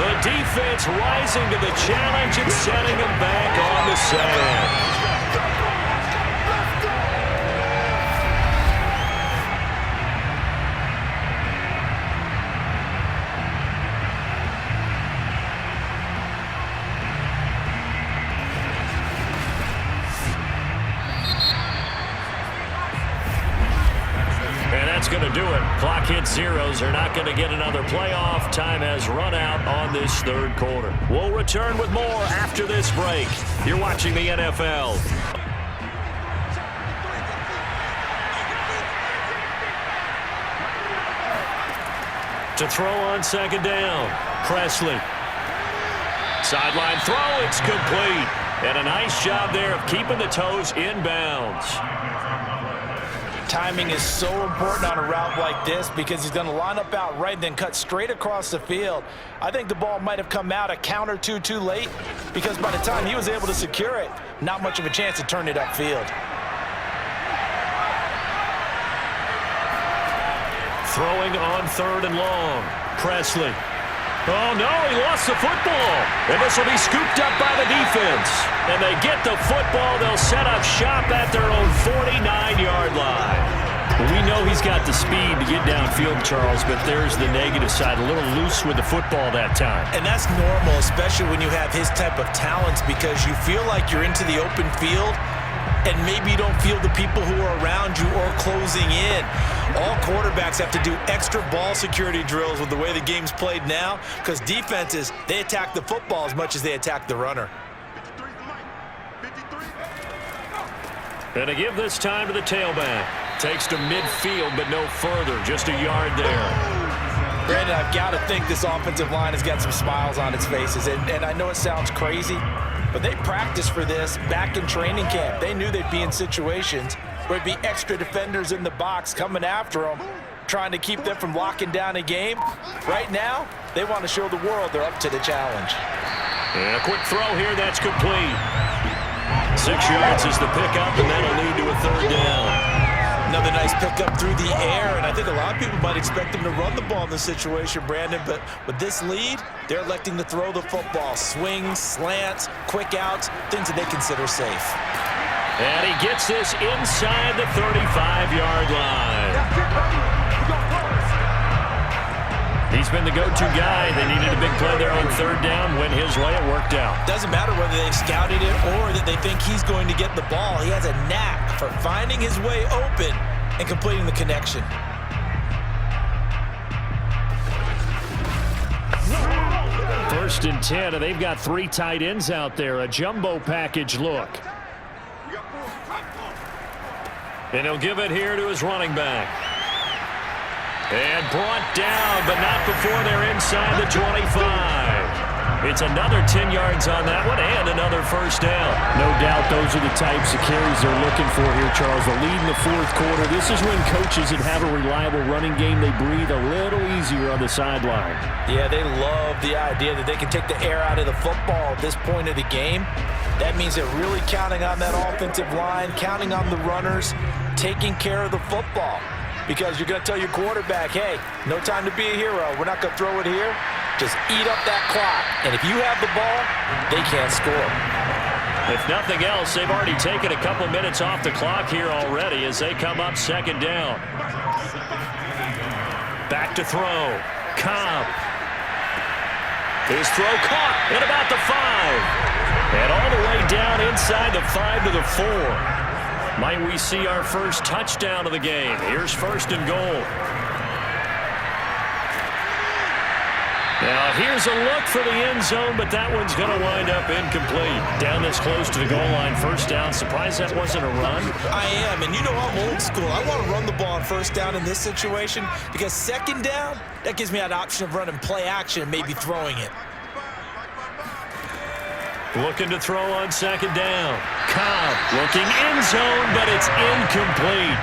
The defense rising to the challenge and setting him back on the sand. That's going to do it. Clock hits zeros. They're not going to get another playoff. Time has run out on this third quarter. We'll return with more after this break. You're watching the NFL. To throw on second down. Presley. Sideline throw. It's complete. And a nice job there of keeping the toes in bounds. Timing is so important on a route like this because he's going to line up out right and then cut straight across the field. I think the ball might have come out a count or two too late because by the time he was able to secure it, not much of a chance to turn it upfield. Throwing on third and long. Presley. Oh, no, he lost the football. And this will be scooped up by the defense. And they get the football. They'll set up shop at their own 49-yard line. We know he's got the speed to get downfield, Charles, but there's the negative side. A little loose with the football that time. And that's normal, especially when you have his type of talents, because you feel like you're into the open field and maybe you don't feel the people who are around you or closing in. All quarterbacks have to do extra ball security drills with the way the game's played now because defenses, they attack the football as much as they attack the runner. And to give this time to the tailback. Takes to midfield, but no further. Just a yard there. Brandon, I've got to think this offensive line has got some smiles on its faces. And I know it sounds crazy, but they practiced for this back in training camp. They knew they'd be in situations where there'd be extra defenders in the box coming after them, trying to keep them from locking down a game. Right now, they want to show the world they're up to the challenge. And a quick throw here, that's complete. 6 yards is the pickup, and that'll lead to a third down. Another nice pickup through the air, and I think a lot of people might expect him to run the ball in this situation, Brandon, but with this lead, they're electing to throw the football. Swings, slants, quick outs, things that they consider safe. And he gets this inside the 35-yard line. He's been the go-to guy. They needed a big play there on third down. Went his way. It worked out. Doesn't matter whether they've scouted it or that they think he's going to get the ball. He has a knack for finding his way open and completing the connection. First and 10, and they've got 3 tight ends out there. A jumbo package look. And he'll give it here to his running back. And brought down, but not before they're inside the 25. It's another 10 yards on that one and another first down. No doubt those are the types of carries they're looking for here, Charles. The lead in the fourth quarter. This is when coaches that have a reliable running game, they breathe a little easier on the sideline. Yeah, they love the idea that they can take the air out of the football at this point of the game. That means they're really counting on that offensive line, counting on the runners, taking care of the football. Because you're going to tell your quarterback, hey, no time to be a hero. We're not going to throw it here. Just eat up that clock. And if you have the ball, they can't score. If nothing else, they've already taken a couple minutes off the clock here already as they come up second down. Back to throw. Cobb. His throw caught at about the 5. And all the way down inside the 5 to the 4. Might we see our first touchdown of the game? Here's first and goal. Now here's a look for the end zone, but that one's going to wind up incomplete. Down this close to the goal line, first down. Surprised that wasn't a run? I am, and you know I'm old school. I want to run the ball on first down in this situation because second down, that gives me that option of running play action and maybe throwing it. Looking to throw on second down. Cobb looking end zone, but it's incomplete.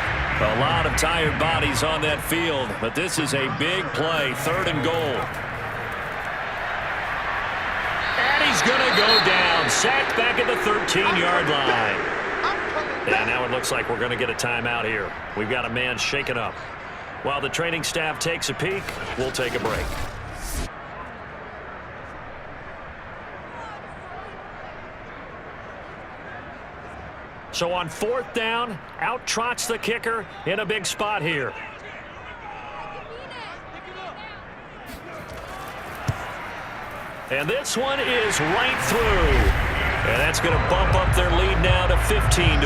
A lot of tired bodies on that field, but this is a big play. Third and goal. And he's going to go down. Sacked back at the 13-yard line. And now it looks like we're going to get a timeout here. We've got a man shaken up. While the training staff takes a peek, we'll take a break. So on fourth down, out trots the kicker in a big spot here. And this one is right through. And that's going to bump up their lead now to 15-3.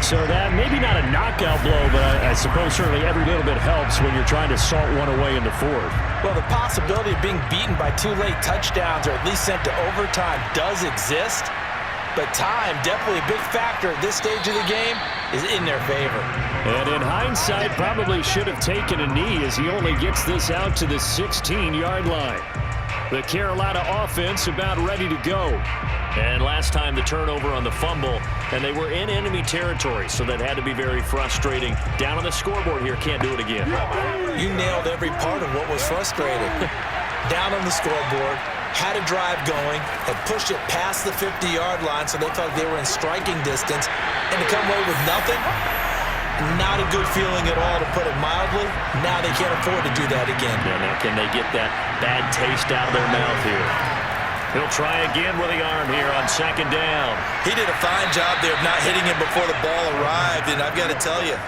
So that maybe not a knockout blow, but I suppose certainly every little bit helps when you're trying to salt one away in the fourth. Well, the possibility of being beaten by 2 late touchdowns or at least sent to overtime does exist. But time, definitely a big factor at this stage of the game, is in their favor. And in hindsight, probably should have taken a knee as he only gets this out to the 16-yard line. The Carolina offense about ready to go. And last time the turnover on the fumble, and they were in enemy territory, so that had to be very frustrating. Down on the scoreboard here, can't do it again. You nailed every part of what was frustrating. Down on the scoreboard, had a drive going, had pushed it past the 50-yard line so they felt they were in striking distance, and to come away with nothing, not a good feeling at all, to put it mildly. Now they can't afford to do that again. Yeah, now can they get that bad taste out of their mouth here? He'll try again with the arm here on second down. He did a fine job there of not hitting him before the ball arrived, and I've got to tell you,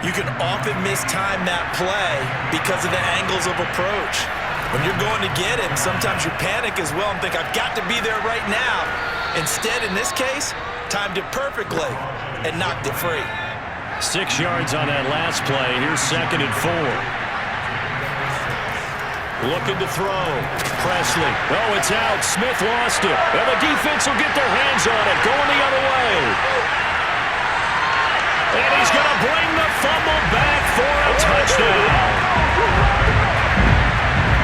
you can often mistime that play because of the angles of approach. When you're going to get him, sometimes you panic as well and think, I've got to be there right now. Instead, in this case, timed it perfectly and knocked it free. 6 yards on that last play. Here's second and 4. Looking to throw. Presley. Oh, it's out. Smith lost it. And the defense will get their hands on it. Going the other way. And he's going to bring the fumble back for a touchdown.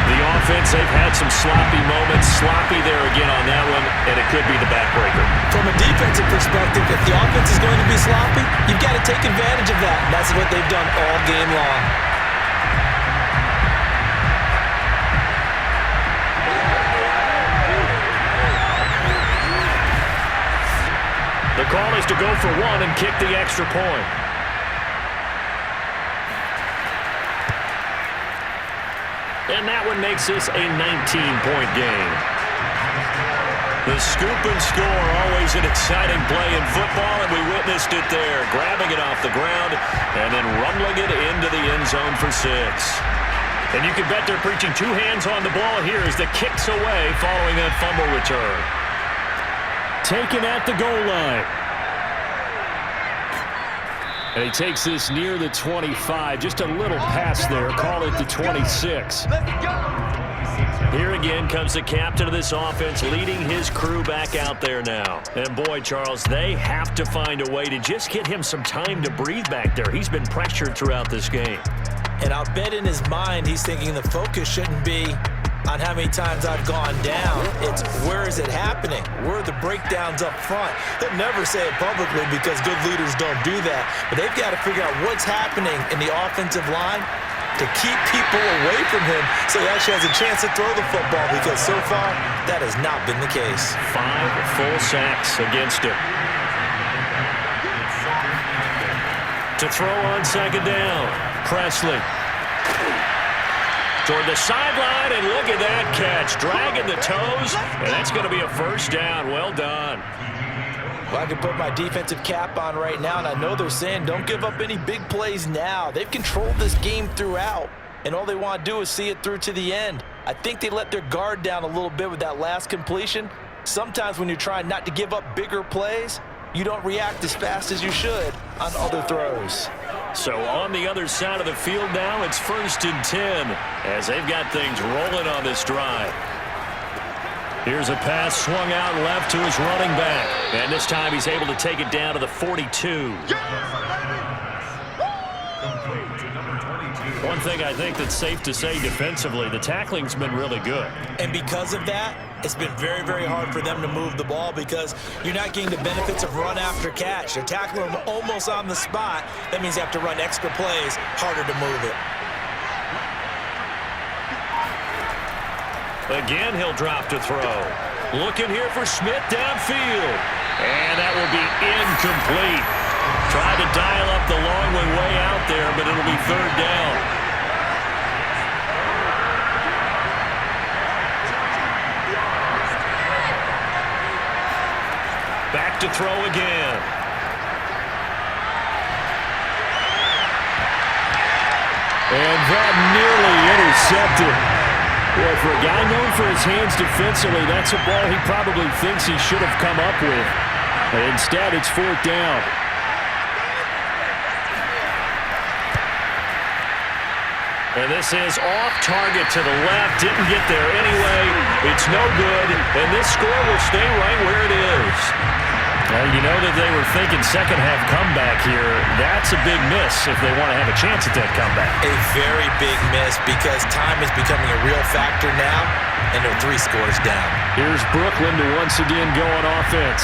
The offense, they've had some sloppy moments. Sloppy there again on that one, and it could be the backbreaker. From a defensive perspective, if the offense is going to be sloppy, you've got to take advantage of that. That's what they've done all game long. The call is to go for one and kick the extra point. And that one makes this a 19-point game. The scoop and score, always an exciting play in football, and we witnessed it there, grabbing it off the ground and then rumbling it into the end zone for 6. And you can bet they're preaching 2 hands on the ball here as the kick's away following that fumble return. Taken at the goal line. And he takes this near the 25. Just a little pass there. Call it the 26. Here again comes the captain of this offense, leading his crew back out there now. And boy, Charles, they have to find a way to just get him some time to breathe back there. He's been pressured throughout this game. And I'll bet in his mind he's thinking the focus shouldn't be on how many times I've gone down. It's where is it happening? Where are the breakdowns up front? They'll never say it publicly because good leaders don't do that. But they've got to figure out what's happening in the offensive line to keep people away from him so he actually has a chance to throw the football, because so far that has not been the case. 5 full sacks against him. To throw on second down, Presley. Toward the sideline, and look at that catch. Dragging the toes, and that's going to be a first down. Well done. Well, I can put my defensive cap on right now, and I know they're saying don't give up any big plays now. They've controlled this game throughout, and all they want to do is see it through to the end. I think they let their guard down a little bit with that last completion. Sometimes when you're trying not to give up bigger plays, you don't react as fast as you should on other throws. So on the other side of the field now, it's 1st and 10 as they've got things rolling on this drive. Here's a pass swung out left to his running back. And this time he's able to take it down to the 42. One thing I think that's safe to say defensively, the tackling's been really good. And because of that, it's been very, very hard for them to move the ball because you're not getting the benefits of run after catch. They're tackling them almost on the spot. That means you have to run extra plays, harder to move it. Again, he'll drop to throw. Looking here for Smith downfield. And that will be incomplete. Tried to dial up the long one way out there, but it'll be 3rd down. Back to throw again. And that nearly intercepted. Well, for a guy known for his hands defensively, that's a ball he probably thinks he should have come up with. But instead, it's 4th down. And this is off target to the left. Didn't get there anyway. It's no good. And this score will stay right where it is. Well, you know that they were thinking second-half comeback here. That's a big miss if they want to have a chance at that comeback. A very big miss because time is becoming a real factor now, and they're 3 scores down. Here's Brooklyn to once again go on offense.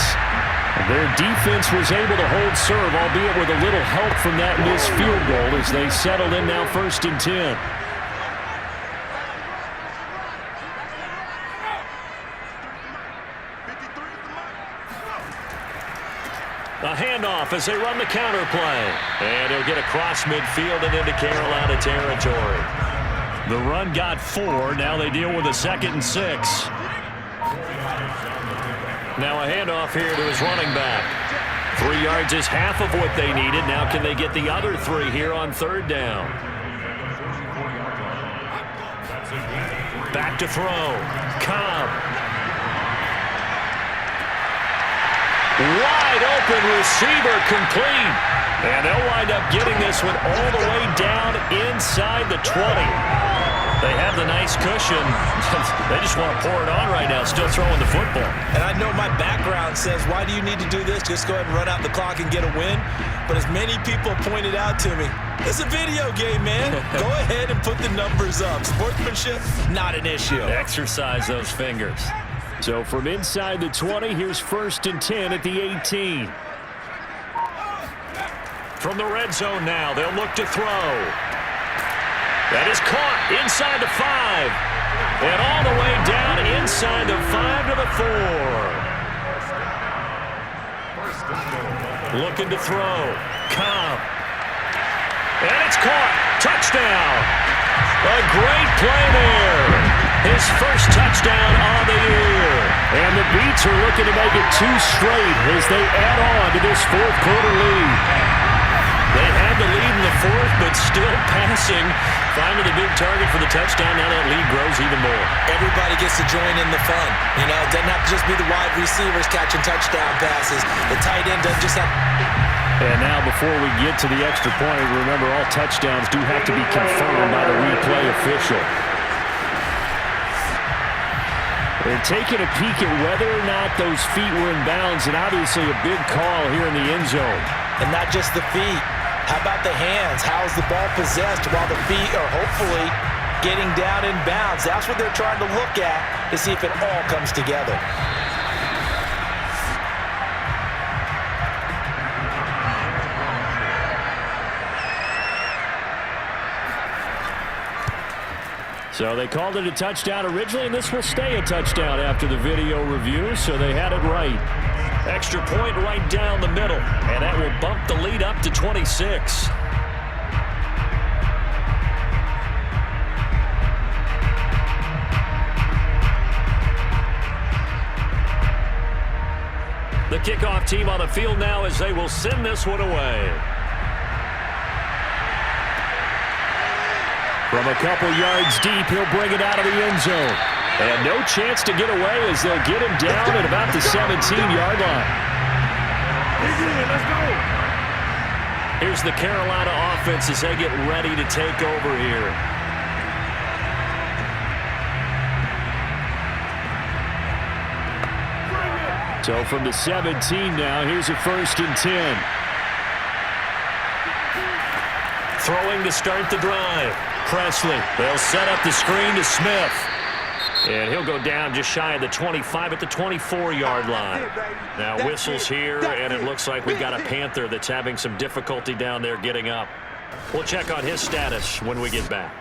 Their defense was able to hold serve, albeit with a little help from that missed field goal as they settled in now 1st and 10. A handoff as they run the counter play. And he'll get across midfield and into Carolina territory. The run got 4. Now they deal with a 2nd and 6. Now a handoff here to his running back. 3 yards is half of what they needed. Now can they get the other 3 here on 3rd down? Back to throw. Cobb. Wide open receiver, complete. And they'll wind up getting this one all the way down inside the 20. They have the nice cushion. They just want to pour it on right now, still throwing the football. And I know my background says, why do you need to do this? Just go ahead and run out the clock and get a win. But as many people pointed out to me, it's a video game, man. Go ahead and put the numbers up. Sportsmanship, not an issue. Exercise those fingers. So from inside the 20, here's 1st and 10 at the 18. From the red zone now, they'll look to throw. That is caught inside the 5. And all the way down inside the 5 to the 4. Looking to throw. Cobb. And it's caught. Touchdown. A great play there. His first touchdown on the year. And the Beats are looking to make it 2 straight as they add on to this fourth quarter lead. They had the lead in the fourth, but still passing. Finding the big target for the touchdown. Now that lead grows even more. Everybody gets to join in the fun. You know, it doesn't have to just be the wide receivers catching touchdown passes. The tight end doesn't just have... And now before we get to the extra point, remember all touchdowns do have to be confirmed by the replay official. They're taking a peek at whether or not those feet were in bounds, and obviously a big call here in the end zone. And not just the feet. How about the hands? How's the ball possessed while the feet are hopefully getting down in bounds? That's what they're trying to look at to see if it all comes together. So they called it a touchdown originally, and this will stay a touchdown after the video review, so they had it right. Extra point right down the middle, and that will bump the lead up to 26. The kickoff team on the field now as they will send this one away. From a couple yards deep, he'll bring it out of the end zone. And no chance to get away as they'll get him down at about the 17-yard line. Let's go. Here's the Carolina offense as they get ready to take over here. So from the 17 now, here's a 1st and 10. Throwing to start the drive. Presley. They'll set up the screen to Smith. And he'll go down just shy of the 25 at the 24-yard line. Now whistles here, and it looks like we've got a Panther that's having some difficulty down there getting up. We'll check on his status when we get back.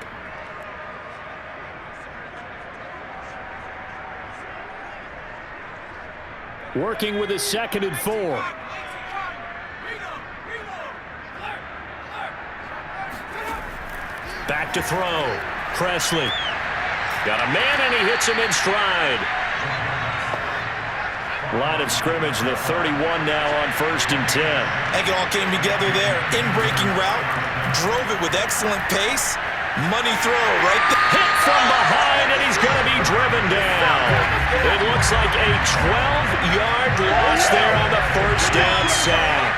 Working with a 2nd and 4. Back to throw. Presley. Got a man, and he hits him in stride. Line of scrimmage, the 31 now on 1st and 10. I think it all came together there. In-breaking route. Drove it with excellent pace. Money throw right there. Hit from behind, and he's going to be driven down. It looks like a 12-yard loss there on the 1st down sack.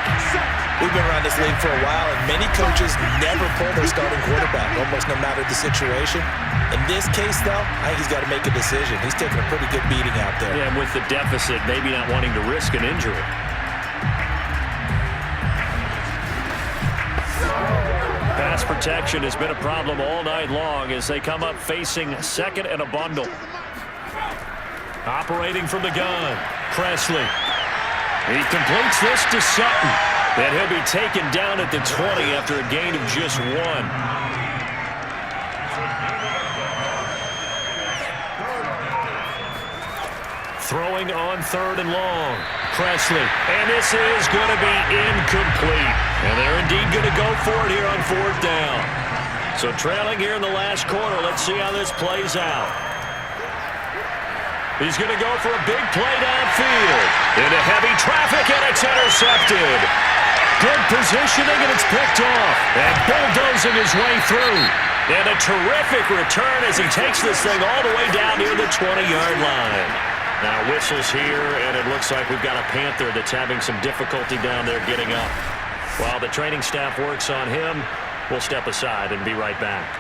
We've been around this league for a while, and many coaches never pull their starting quarterback, almost no matter the situation. In this case, though, I think he's got to make a decision. He's taking a pretty good beating out there. Yeah, and with the deficit, maybe not wanting to risk an injury. Pass protection has been a problem all night long as they come up facing 2nd and a bundle. Operating from the gun, Presley. He completes this to Sutton. And he'll be taken down at the 20 after a gain of just 1. Throwing on 3rd and long. Presley. And this is going to be incomplete. And they're indeed going to go for it here on 4th down. So trailing here in the last quarter. Let's see how this plays out. He's going to go for a big play downfield. Into heavy traffic, and it's intercepted. Good positioning, and it's picked off. And bulldozing his way through. And a terrific return as he takes this thing all the way down near the 20-yard line. Now whistles here, and it looks like we've got a Panther that's having some difficulty down there getting up. While the training staff works on him, we'll step aside and be right back.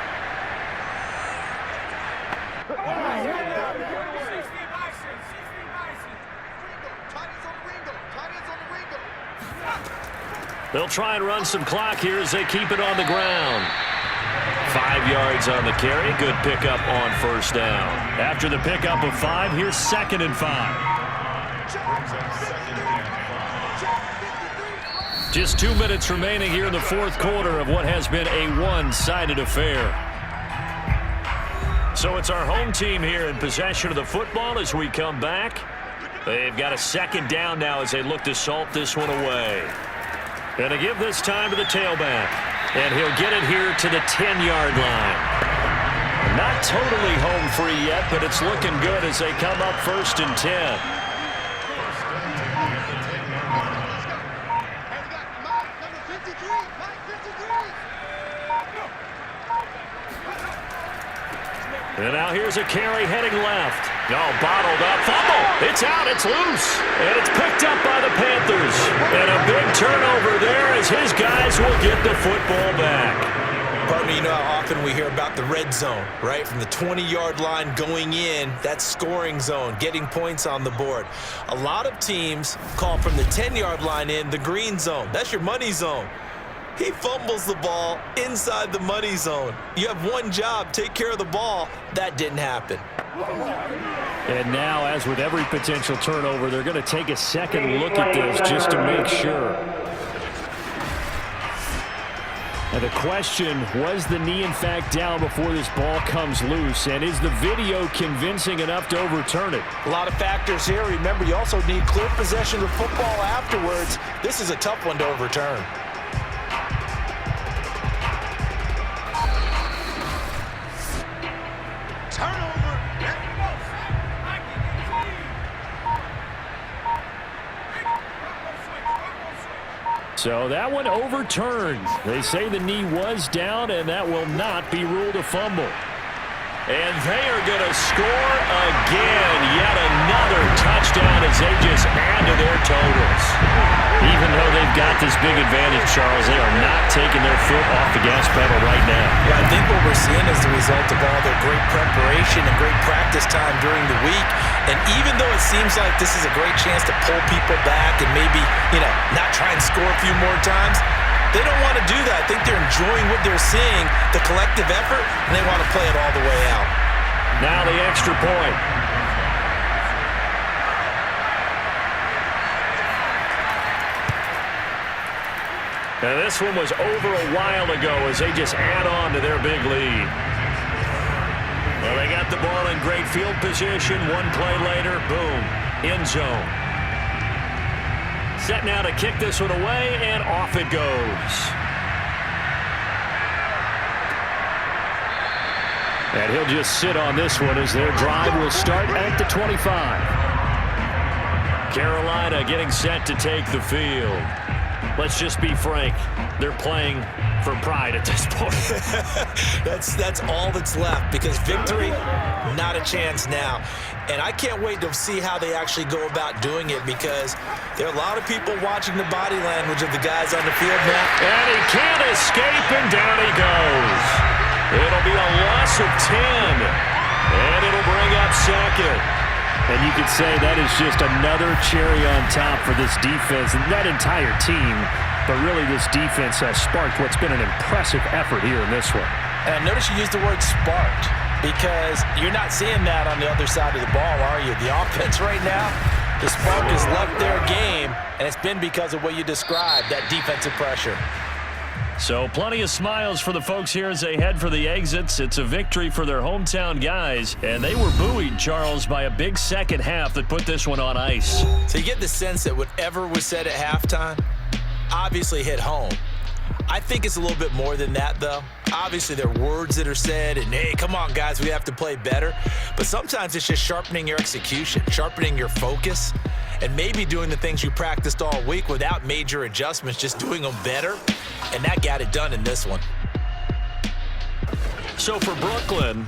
They'll try and run some clock here as they keep it on the ground. 5 yards on the carry. Good pickup on 1st down. After the pickup of 5, here's 2nd and 5. Just 2 minutes remaining here in the 4th quarter of what has been a one-sided affair. So it's our home team here in possession of the football as we come back. They've got a 2nd down now as they look to salt this one away. Going to give this time to the tailback. And he'll get it here to the 10-yard line. Not totally home free yet, but it's looking good as they come up 1st and 10. And now here's a carry heading left. Oh, bottled up. Fumble. It's out. It's loose. And it's picked up by the Panthers. And a big turnover there as his guys will get the football back. Pardon me, you know how often we hear about the red zone, right? From the 20-yard line going in, that's scoring zone, getting points on the board. A lot of teams call from the 10-yard line in the green zone. That's your money zone. He fumbles the ball inside the money zone. You have one job, take care of the ball. That didn't happen. And now, as with every potential turnover, they're going to take a second look at this just to make sure. And the question, was the knee in fact down before this ball comes loose? And is the video convincing enough to overturn it? A lot of factors here. Remember, you also need clear possession of football afterwards. This is a tough one to overturn. So that one overturned. They say the knee was down, and that will not be ruled a fumble. And they are going to score again. Yet another touchdown as they just add to their totals. Even though they've got this big advantage, Charles, they are not taking their foot off the gas pedal right now. Yeah, I think what we're seeing is the result of all their great preparation and great practice time during the week. And even though it seems like this is a great chance to pull people back and maybe, not try and score a few more times, they don't want to do that. I think they're enjoying what they're seeing, the collective effort, and they want to play it all the way out. Now the extra point. And this one was over a while ago as they just add on to their big lead. Well, they got the ball in great field position. One play later, boom, end zone. Set now to kick this one away, and off it goes. And he'll just sit on this one as their drive will start at the 25. Carolina getting set to take the field. Let's just be frank. They're playing for pride at this point. That's all that's left, because victory, not a chance now. And I can't wait to see how they actually go about doing it, because there are a lot of people watching the body language of the guys on the field now. And he can't escape, and down he goes. It'll be a loss of 10, and it'll bring up second. And you could say that is just another cherry on top for this defense and that entire team. But really, this defense has sparked what's been an impressive effort here in this one. And notice you used the word sparked, because you're not seeing that on the other side of the ball, are you? The offense right now, the spark has left their game, and it's been because of what you described, that defensive pressure. So plenty of smiles for the folks here as they head for the exits. It's a victory for their hometown guys, and they were buoyed, Charles, by a big second half that put this one on ice. So you get the sense that whatever was said at halftime obviously hit home. I think it's a little bit more than that, though. Obviously, there are words that are said, and, hey, come on, guys, we have to play better. But sometimes it's just sharpening your execution, sharpening your focus, and maybe doing the things you practiced all week without major adjustments, just doing them better. And that got it done in this one. So for Brooklyn,